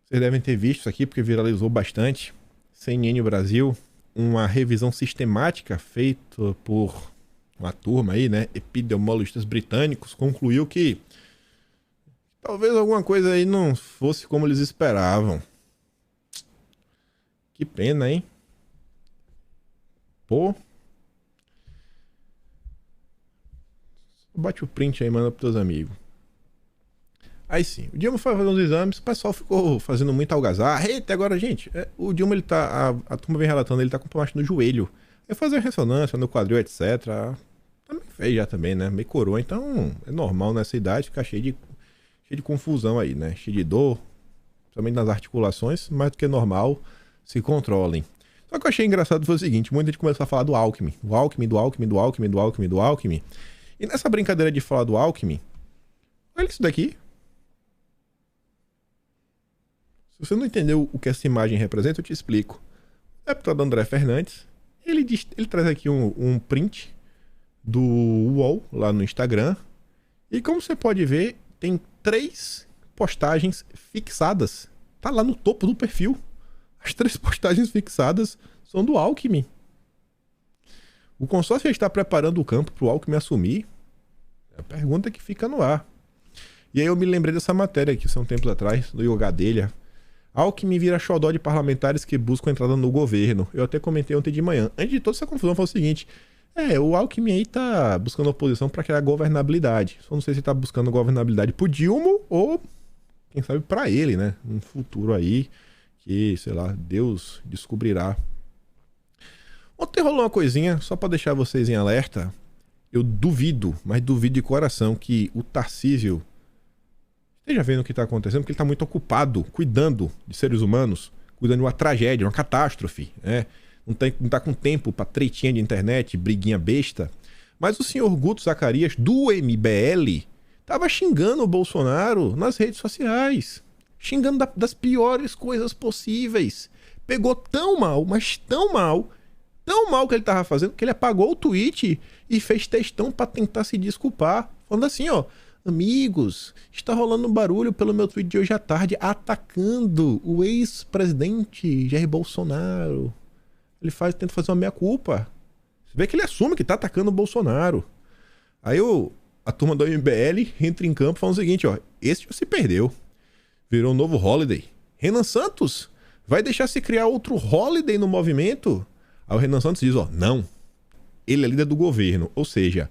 vocês devem ter visto isso aqui porque viralizou bastante. CNN Brasil, uma revisão sistemática feita por uma turma aí, né? Epidemiologistas britânicos, concluiu que talvez alguma coisa aí não fosse como eles esperavam. Que pena, hein? Pô. Bate o print aí, manda pros teus amigos. Aí sim, o Dilma foi fazer uns exames, o pessoal ficou fazendo muita algazarra. Eita, agora, gente, o Dilma, ele tá. A turma vem relatando, ele tá com problema no joelho. Aí fazer ressonância no quadril, etc. Também fez já também, né? Meio coroa, então é normal nessa idade ficar cheio de confusão aí, né? Cheio de dor, principalmente nas articulações, mais do que normal, se controlem. Só que eu achei engraçado foi o seguinte, muita gente começou a falar do Alckmin. Do Alckmin, do Alckmin, do Alckmin, do Alckmin, do Alckmin. E nessa brincadeira de falar do Alckmin, olha isso daqui. Se você não entendeu o que essa imagem representa, eu te explico. O deputado André Fernandes, ele traz aqui um print do UOL lá no Instagram. E como você pode ver, tem 3 postagens fixadas. Tá lá no topo do perfil. As 3 postagens fixadas são do Alckmin. O consórcio está preparando o campo para o Alckmin assumir? É a pergunta que fica no ar. E aí eu me lembrei dessa matéria aqui, são tempos atrás, do Yoga Delha. Alckmin vira xodó de parlamentares que buscam entrada no governo. Eu até comentei ontem de manhã. Antes de toda essa confusão, foi o seguinte. O Alckmin aí tá buscando oposição para criar governabilidade. Só não sei se tá buscando governabilidade pro Dilma ou, quem sabe, para ele, né? Um futuro aí que, sei lá, Deus descobrirá. Ontem rolou uma coisinha, só para deixar vocês em alerta. Eu duvido, mas duvido de coração que o Tarcísio esteja vendo o que está acontecendo, porque ele está muito ocupado cuidando de seres humanos, cuidando de uma tragédia, uma catástrofe, né? Não tá com tempo para tretinha de internet, briguinha besta. Mas o senhor Guto Zacarias, do MBL, tava xingando o Bolsonaro nas redes sociais. Xingando das piores coisas possíveis. Pegou tão mal, mas tão mal, tão mal que ele tava fazendo que ele apagou o tweet e fez textão pra tentar se desculpar. Falando assim, ó, amigos, está rolando um barulho pelo meu tweet de hoje à tarde atacando o ex-presidente Jair Bolsonaro. Ele tenta fazer uma meia-culpa. Você vê que ele assume que tá atacando o Bolsonaro. Aí a turma do MBL entra em campo falando o seguinte, ó, esse já se perdeu. Virou um novo holiday. Renan Santos vai deixar se criar outro holiday no movimento? Aí o Renan Santos diz, ó, não. Ele é líder do governo, ou seja,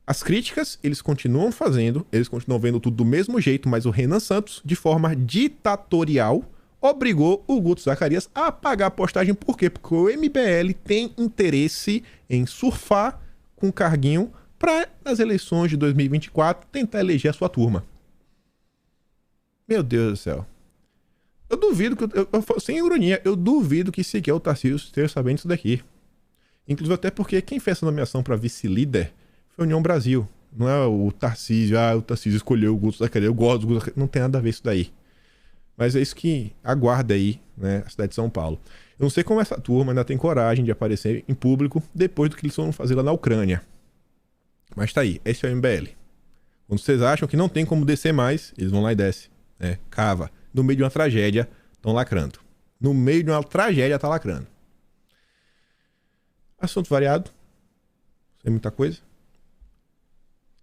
as críticas eles continuam fazendo, eles continuam vendo tudo do mesmo jeito, mas o Renan Santos, de forma ditatorial, obrigou o Guto Zacarias a apagar a postagem. Por quê? Porque o MBL tem interesse em surfar com o carguinho para, nas eleições de 2024, tentar eleger a sua turma. Meu Deus do céu. Eu duvido que, sem ironia, eu duvido que sequer o Tarcísio esteja sabendo disso daqui. Inclusive até porque quem fez essa nomeação para vice-líder foi a União Brasil. Não é o Tarcísio, o Tarcísio escolheu o Guto Zacarias, eu gosto do Guto Zacarias. Não tem nada a ver isso daí. Mas é isso que aguarda aí, né, a cidade de São Paulo. Eu não sei como essa turma ainda tem coragem de aparecer em público depois do que eles vão fazer lá na Ucrânia. Mas tá aí, esse é o MBL. Quando vocês acham que não tem como descer mais, eles vão lá e descem, né? Cava. No meio de uma tragédia, estão lacrando. No meio de uma tragédia, tá lacrando. Assunto variado. Sem muita coisa.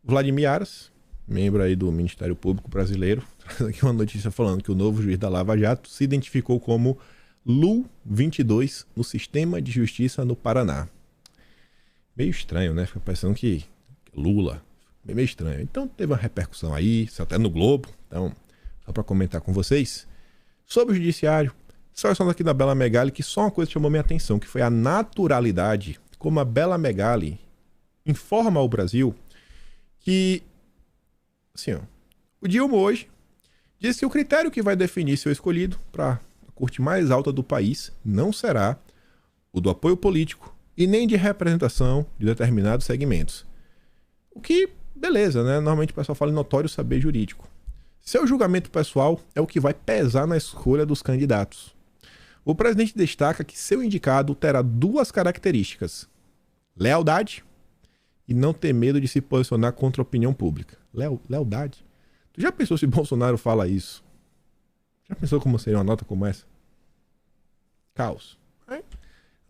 Vladimir Aras, membro aí do Ministério Público Brasileiro, traz aqui uma notícia falando que o novo juiz da Lava Jato se identificou como Lu-22 no sistema de justiça no Paraná. Meio estranho, né? Fica parecendo que Lula. Meio estranho. Então teve uma repercussão aí, isso até no Globo. Então, só para comentar com vocês. Sobre o judiciário, só aqui da Bela Megali, que só uma coisa chamou minha atenção, que foi a naturalidade como a Bela Megali informa ao Brasil que, assim, ó, o Dilma hoje disse que o critério que vai definir seu escolhido para a corte mais alta do país não será o do apoio político e nem de representação de determinados segmentos. O que, beleza, né? Normalmente o pessoal fala em notório saber jurídico. Seu julgamento pessoal é o que vai pesar na escolha dos candidatos. O presidente destaca que seu indicado terá duas características: lealdade e não ter medo de se posicionar contra a opinião pública. Lealdade? Tu já pensou se Bolsonaro fala isso? Já pensou como seria uma nota como essa? Caos.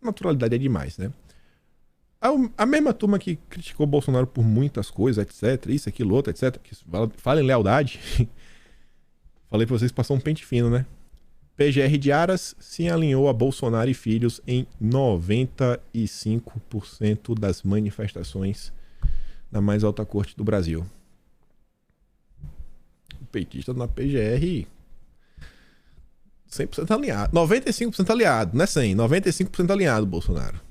Naturalidade é demais, né? A mesma turma que criticou Bolsonaro por muitas coisas, etc, isso, aquilo, outro, etc, que fala em lealdade, falei pra vocês, passou um pente fino, né? PGR de Aras se alinhou a Bolsonaro e filhos em 95% das manifestações na mais alta corte do Brasil. O petista na PGR 100% alinhado. 95% aliado, não é 100%. 95% alinhado, Bolsonaro.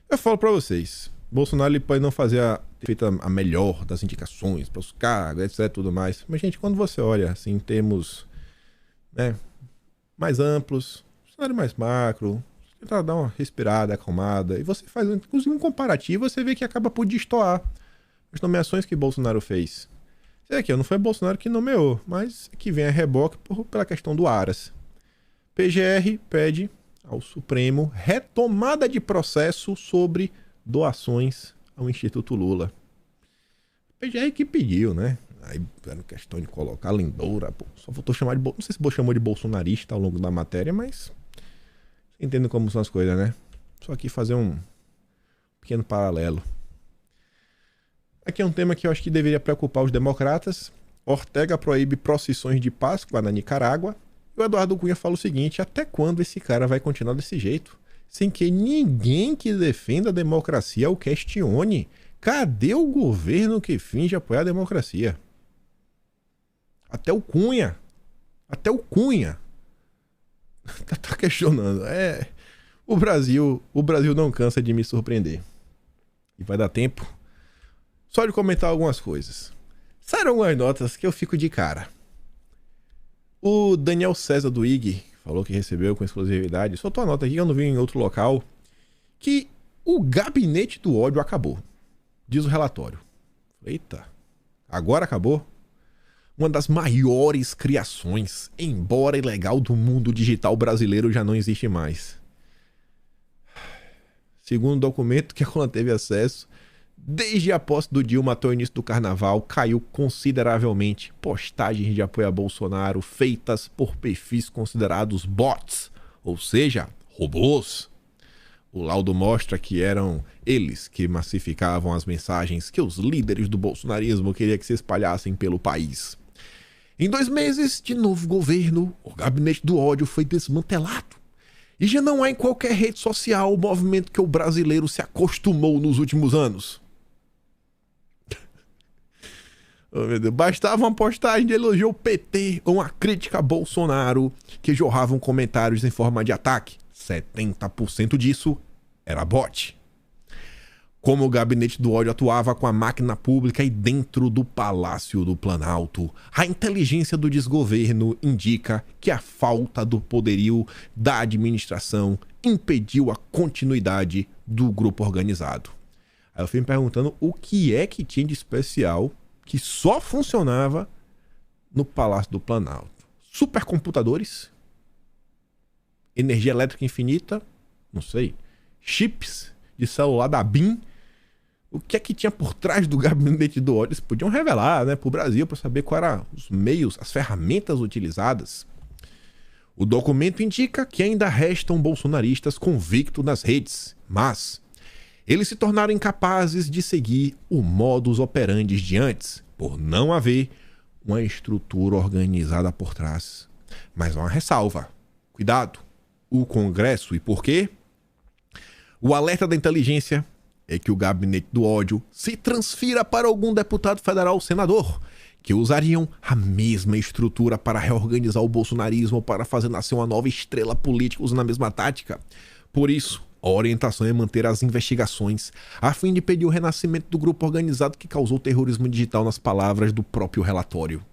Eu falo pra vocês, Bolsonaro ele pode não ter feito a melhor das indicações para os cargos, etc, tudo mais. Mas, gente, quando você olha assim, em termos, né, mais amplos, cenário mais macro, tentar dar uma respirada, acalmada, e você faz inclusive um comparativo, você vê que acaba por destoar as nomeações que Bolsonaro fez. Você vê aqui, não foi Bolsonaro que nomeou, mas que vem a reboque pela questão do Aras. PGR pede ao Supremo retomada de processo sobre doações ao Instituto Lula. PGR que pediu, né? Aí era questão de colocar Lindora, só faltou chamar de... Não sei se chamou de bolsonarista ao longo da matéria, mas entendem como são as coisas, né? Só aqui fazer um pequeno paralelo. Aqui é um tema que eu acho que deveria preocupar os democratas. Ortega proíbe procissões de Páscoa na Nicarágua. E o Eduardo Cunha fala o seguinte: até quando esse cara vai continuar desse jeito? Sem que ninguém que defenda a democracia o questione. Cadê o governo que finge apoiar a democracia? Até o Cunha tá questionando. O Brasil não cansa de me surpreender. E vai dar tempo só de comentar algumas coisas. Saíram algumas notas que eu fico de cara. O Daniel César do IG falou que recebeu com exclusividade, soltou a nota aqui que eu não vi em outro local, que o gabinete do ódio acabou. Diz o relatório. Eita, agora acabou? Uma das maiores criações, embora ilegal, do mundo digital brasileiro já não existe mais. Segundo o documento que a coluna teve acesso, desde a posse do Dilma até o início do carnaval, caiu consideravelmente postagens de apoio a Bolsonaro feitas por perfis considerados bots, ou seja, robôs. O laudo mostra que eram eles que massificavam as mensagens que os líderes do bolsonarismo queriam que se espalhassem pelo país. Em 2 meses de novo governo, o gabinete do ódio foi desmantelado. E já não há em qualquer rede social o movimento que o brasileiro se acostumou nos últimos anos. Oh, meu Deus. Bastava uma postagem de elogio ao PT ou uma crítica a Bolsonaro que jorravam comentários em forma de ataque. 70% disso era bot. Como o gabinete do ódio atuava com a máquina pública e dentro do Palácio do Planalto, a inteligência do desgoverno indica que a falta do poderio da administração impediu a continuidade do grupo organizado. Aí eu fui me perguntando o que é que tinha de especial que só funcionava no Palácio do Planalto. Supercomputadores? Energia elétrica infinita? Não sei. Chips de celular da BIM? O que é que tinha por trás do gabinete do ódio? Eles podiam revelar, né, para o Brasil, para saber quais eram os meios, as ferramentas utilizadas. O documento indica que ainda restam bolsonaristas convictos nas redes, mas eles se tornaram incapazes de seguir o modus operandi de antes, por não haver uma estrutura organizada por trás. Mas há uma ressalva. Cuidado. O Congresso, e por quê? O alerta da inteligência é que o gabinete do ódio se transfira para algum deputado federal ou senador, que usariam a mesma estrutura para reorganizar o bolsonarismo ou para fazer nascer uma nova estrela política usando a mesma tática. Por isso, a orientação é manter as investigações, a fim de impedir o renascimento do grupo organizado que causou terrorismo digital, nas palavras do próprio relatório.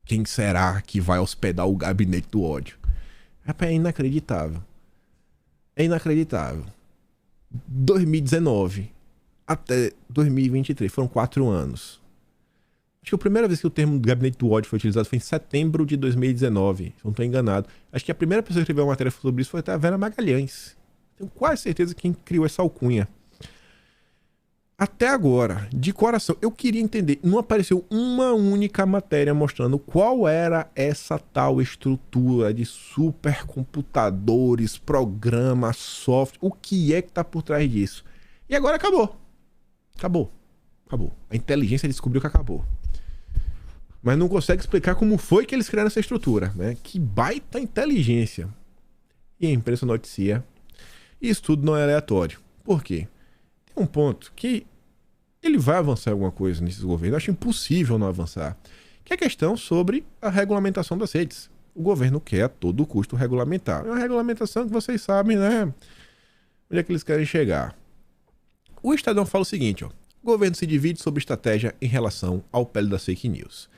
Quem será que vai hospedar o gabinete do ódio? É inacreditável. É inacreditável. 2019 até 2023, foram 4 anos. Acho que a primeira vez que o termo gabinete do ódio foi utilizado foi em setembro de 2019, se eu não estou enganado. Acho que a primeira pessoa que escreveu uma matéria sobre isso foi até a Vera Magalhães. Tenho quase certeza que quem criou essa alcunha. Até agora, de coração, eu queria entender, não apareceu uma única matéria mostrando qual era essa tal estrutura de supercomputadores, programas, software, o que é que está por trás disso. E agora acabou. Acabou. Acabou. A inteligência descobriu que acabou. Mas não consegue explicar como foi que eles criaram essa estrutura, né? Que baita inteligência. E a imprensa noticia. E isso tudo não é aleatório. Por quê? Tem um ponto que ele vai avançar alguma coisa nesses governos. Eu acho impossível não avançar. Que é a questão sobre a regulamentação das redes. O governo quer a todo custo regulamentar. É uma regulamentação que vocês sabem, né? Onde é que eles querem chegar. O Estadão fala o seguinte, ó. O governo se divide sobre estratégia em relação ao pele das fake news.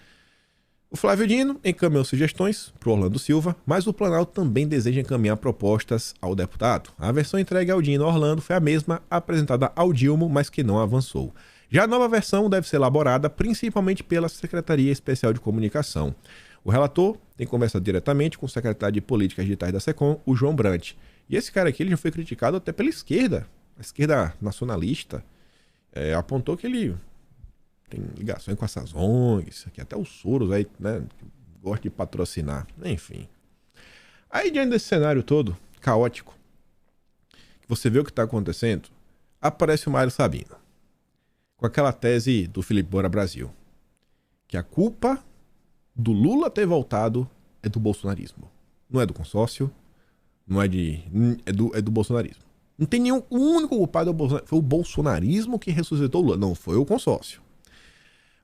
O Flávio Dino encaminhou sugestões para o Orlando Silva, mas o Planalto também deseja encaminhar propostas ao deputado. A versão entregue ao Dino Orlando foi a mesma apresentada ao Dilma, mas que não avançou. Já a nova versão deve ser elaborada principalmente pela Secretaria Especial de Comunicação. O relator tem conversado diretamente com o secretário de Políticas Digitais da SECOM, o João Brant. E esse cara aqui ele já foi criticado até pela esquerda, a esquerda nacionalista. Apontou que ele tem ligações com essas ONGs, que até o Soros aí, né, gosta de patrocinar, enfim. Aí, diante desse cenário todo, caótico, que você vê o que está acontecendo, aparece o Mário Sabino, com aquela tese do Felipe Moura Brasil, que a culpa do Lula ter voltado é do bolsonarismo. Não é do consórcio, não é do bolsonarismo. Não tem nenhum, o único culpado foi o bolsonarismo que ressuscitou o Lula, não foi o consórcio.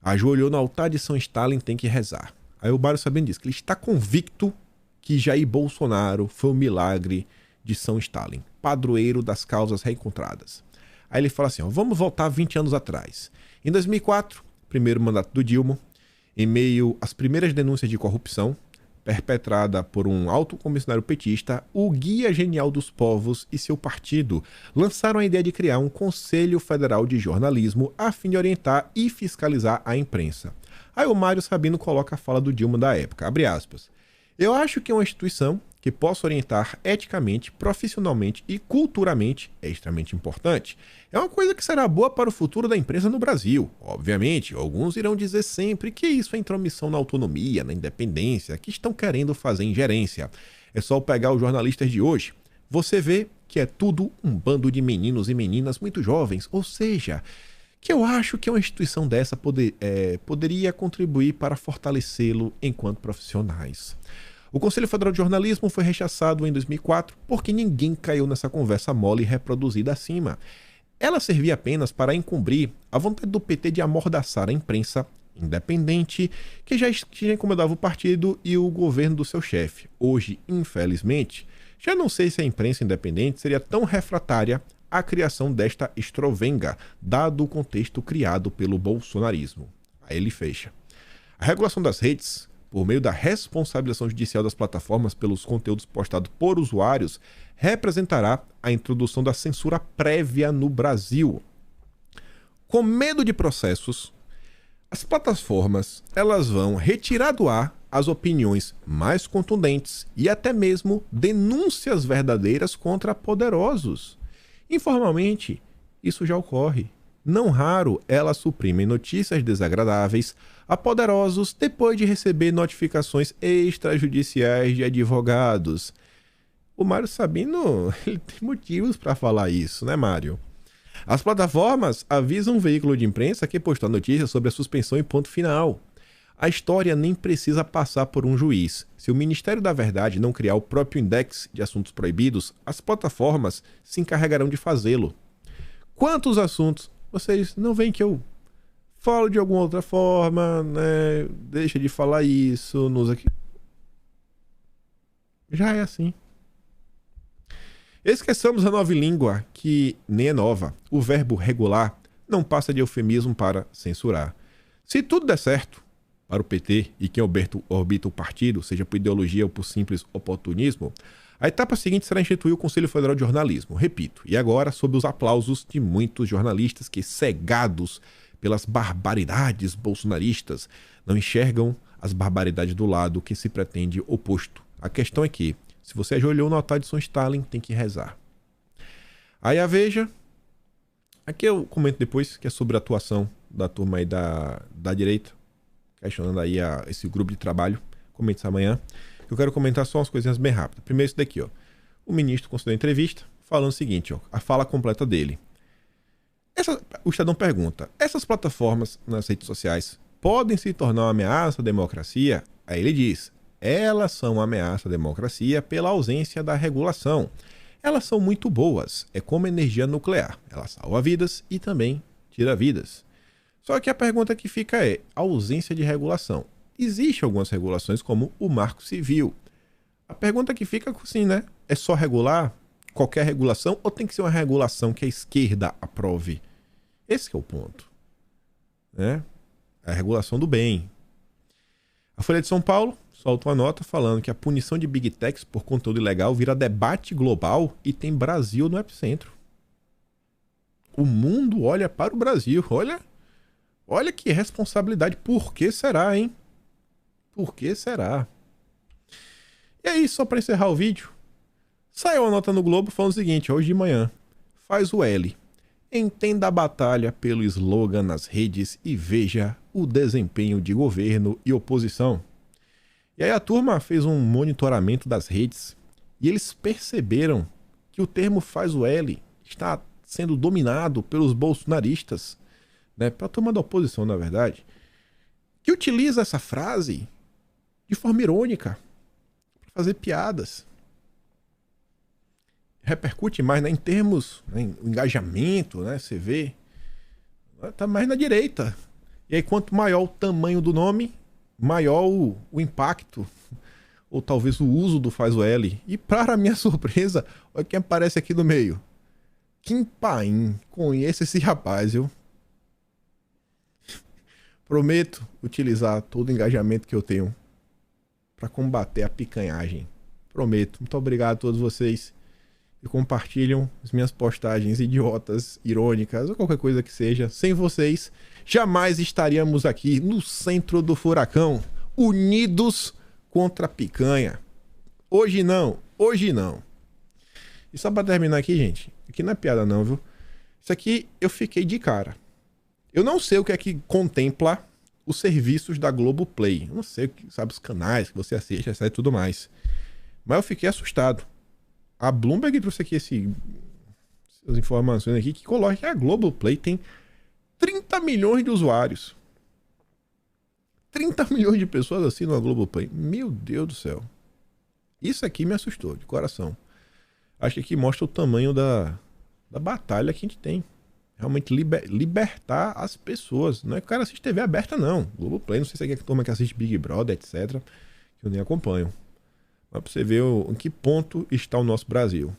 Ajoelhou no altar de São Stalin, tem que rezar. Aí o Mário Sabino diz que ele está convicto que Jair Bolsonaro foi o milagre de São Stalin, padroeiro das causas reencontradas. Aí ele fala assim, ó, vamos voltar 20 anos atrás. Em 2004, primeiro mandato do Dilma, em meio às primeiras denúncias de corrupção, perpetrada por um alto comissionário petista, o Guia Genial dos Povos e seu partido lançaram a ideia de criar um Conselho Federal de Jornalismo a fim de orientar e fiscalizar a imprensa. Aí o Mário Sabino coloca a fala do Dilma da época, abre aspas. Eu acho que é uma instituição que possa orientar eticamente, profissionalmente e culturalmente é extremamente importante. É uma coisa que será boa para o futuro da imprensa no Brasil. Obviamente, alguns irão dizer sempre que isso é intromissão na autonomia, na independência, que estão querendo fazer ingerência. É só pegar os jornalistas de hoje. Você vê que é tudo um bando de meninos e meninas muito jovens, ou seja, que eu acho que uma instituição dessa poderia contribuir para fortalecê-lo enquanto profissionais. O Conselho Federal de Jornalismo foi rechaçado em 2004 porque ninguém caiu nessa conversa mole reproduzida acima. Ela servia apenas para encobrir a vontade do PT de amordaçar a imprensa independente que já incomodava o partido e o governo do seu chefe. Hoje, infelizmente, já não sei se a imprensa independente seria tão refratária à criação desta estrovenga, dado o contexto criado pelo bolsonarismo. Aí ele fecha. A regulação das redes, por meio da responsabilização judicial das plataformas pelos conteúdos postados por usuários, representará a introdução da censura prévia no Brasil. Com medo de processos, as plataformas elas vão retirar do ar as opiniões mais contundentes e até mesmo denúncias verdadeiras contra poderosos. Informalmente, isso já ocorre. Não raro, elas suprimem notícias desagradáveis a poderosos depois de receber notificações extrajudiciais de advogados. O Mário Sabino, ele tem motivos para falar isso, né, Mário? As plataformas avisam um veículo de imprensa que postou notícia sobre a suspensão e ponto final. A história nem precisa passar por um juiz. Se o Ministério da Verdade não criar o próprio index de assuntos proibidos, as plataformas se encarregarão de fazê-lo. Quantos assuntos vocês não veem que eu falo de alguma outra forma, né? Deixa de falar isso, não usa aqui. Já é assim. Esqueçamos a nova língua, que nem é nova. O verbo regular não passa de eufemismo para censurar. Se tudo der certo para o PT e quem orbita o partido, seja por ideologia ou por simples oportunismo, a etapa seguinte será instituir o Conselho Federal de Jornalismo, repito, e agora sob os aplausos de muitos jornalistas que, cegados pelas barbaridades bolsonaristas, não enxergam as barbaridades do lado que se pretende oposto. A questão é que, se você ajoelhou no altar de São Stalin, tem que rezar. Aí a Veja, aqui eu comento depois, que é sobre a atuação da turma aí da direita, questionando aí esse grupo de trabalho, comento isso amanhã. Eu quero comentar só umas coisinhas bem rápidas. Primeiro isso daqui, ó. O ministro concedeu entrevista falando o seguinte, ó, a fala completa dele. O Estadão pergunta, essas plataformas nas redes sociais podem se tornar uma ameaça à democracia? Aí ele diz, elas são uma ameaça à democracia pela ausência da regulação. Elas são muito boas, é como energia nuclear. Ela salva vidas e também tira vidas. Só que a pergunta que fica é, a ausência de regulação. Existem algumas regulações como o Marco Civil. A pergunta que fica assim, né? É só regular qualquer regulação ou tem que ser uma regulação que a esquerda aprove? Esse que é o ponto. Né? A regulação do bem. A Folha de São Paulo solta uma nota falando que a punição de Big Techs por conteúdo ilegal vira debate global e tem Brasil no epicentro. O mundo olha para o Brasil. Olha que responsabilidade. Por que será, hein? Por que será? E aí, só para encerrar o vídeo, saiu uma nota no Globo falando o seguinte, hoje de manhã, faz o L. Entenda a batalha pelo slogan nas redes e veja o desempenho de governo e oposição. E aí a turma fez um monitoramento das redes e eles perceberam que o termo faz o L está sendo dominado pelos bolsonaristas, né, pela turma da oposição, na verdade, que utiliza essa frase de forma irônica, para fazer piadas. Repercute mais, né, em termos, né, em engajamento, né, você vê, tá mais na direita. E aí quanto maior o tamanho do nome, maior o impacto, ou talvez o uso do faz o L. E para minha surpresa, olha quem aparece aqui no meio. Kim Paim, conheço esse rapaz, viu? Prometo utilizar todo o engajamento que eu tenho para combater a picanhagem. Prometo. Muito obrigado a todos vocês que compartilham as minhas postagens idiotas, irônicas ou qualquer coisa que seja. Sem vocês, jamais estaríamos aqui no centro do furacão, unidos contra a picanha. Hoje não. Hoje não. E só pra terminar aqui, gente. Aqui não é piada não, viu? Isso aqui eu fiquei de cara. Eu não sei o que é que contempla os serviços da Globoplay. Eu não sei, sabe, os canais que você assiste, etc e tudo mais. Mas eu fiquei assustado. A Bloomberg trouxe aqui essas informações aqui que coloca que a Globoplay tem 30 milhões de usuários. 30 milhões de pessoas assinam a Globoplay. Meu Deus do céu. Isso aqui me assustou, de coração. Acho que aqui mostra o tamanho da batalha que a gente tem. Realmente libertar as pessoas. Não é que o cara assiste TV aberta, não. Globoplay, não sei se é a turma que assiste Big Brother, etc. Que eu nem acompanho. Mas pra você ver em que ponto está o nosso Brasil.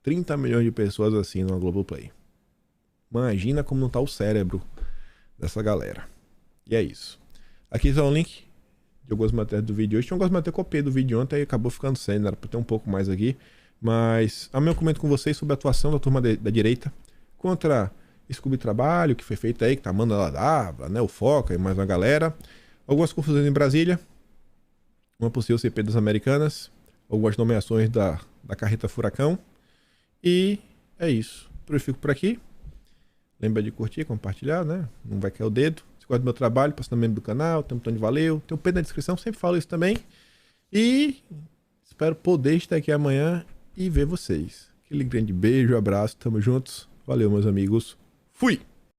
30 milhões de pessoas assinam a Globoplay. Imagina como não tá o cérebro dessa galera. E é isso. Aqui está o link de algumas matérias do vídeo de hoje. Tinha algumas matérias que eu copiei do vídeo ontem e acabou ficando sem. Era pra ter um pouco mais aqui. Mas amanhã eu comento com vocês sobre a atuação da turma da direita contra esse clube de trabalho que foi feito aí, que tá mandando lá, né, o Foca e mais uma galera. Algumas confusões em Brasília. Uma possível CP das Americanas. Algumas nomeações da carreta Furacão. E é isso. Eu fico por aqui. Lembra de curtir, compartilhar, né? Não vai cair o dedo. Se gosta do meu trabalho, passa no membro do canal. Tem um botão de valeu. Tem um P na descrição, sempre falo isso também. E espero poder estar aqui amanhã e ver vocês. Aquele grande beijo, abraço, tamo juntos. Valeu, meus amigos. Fui!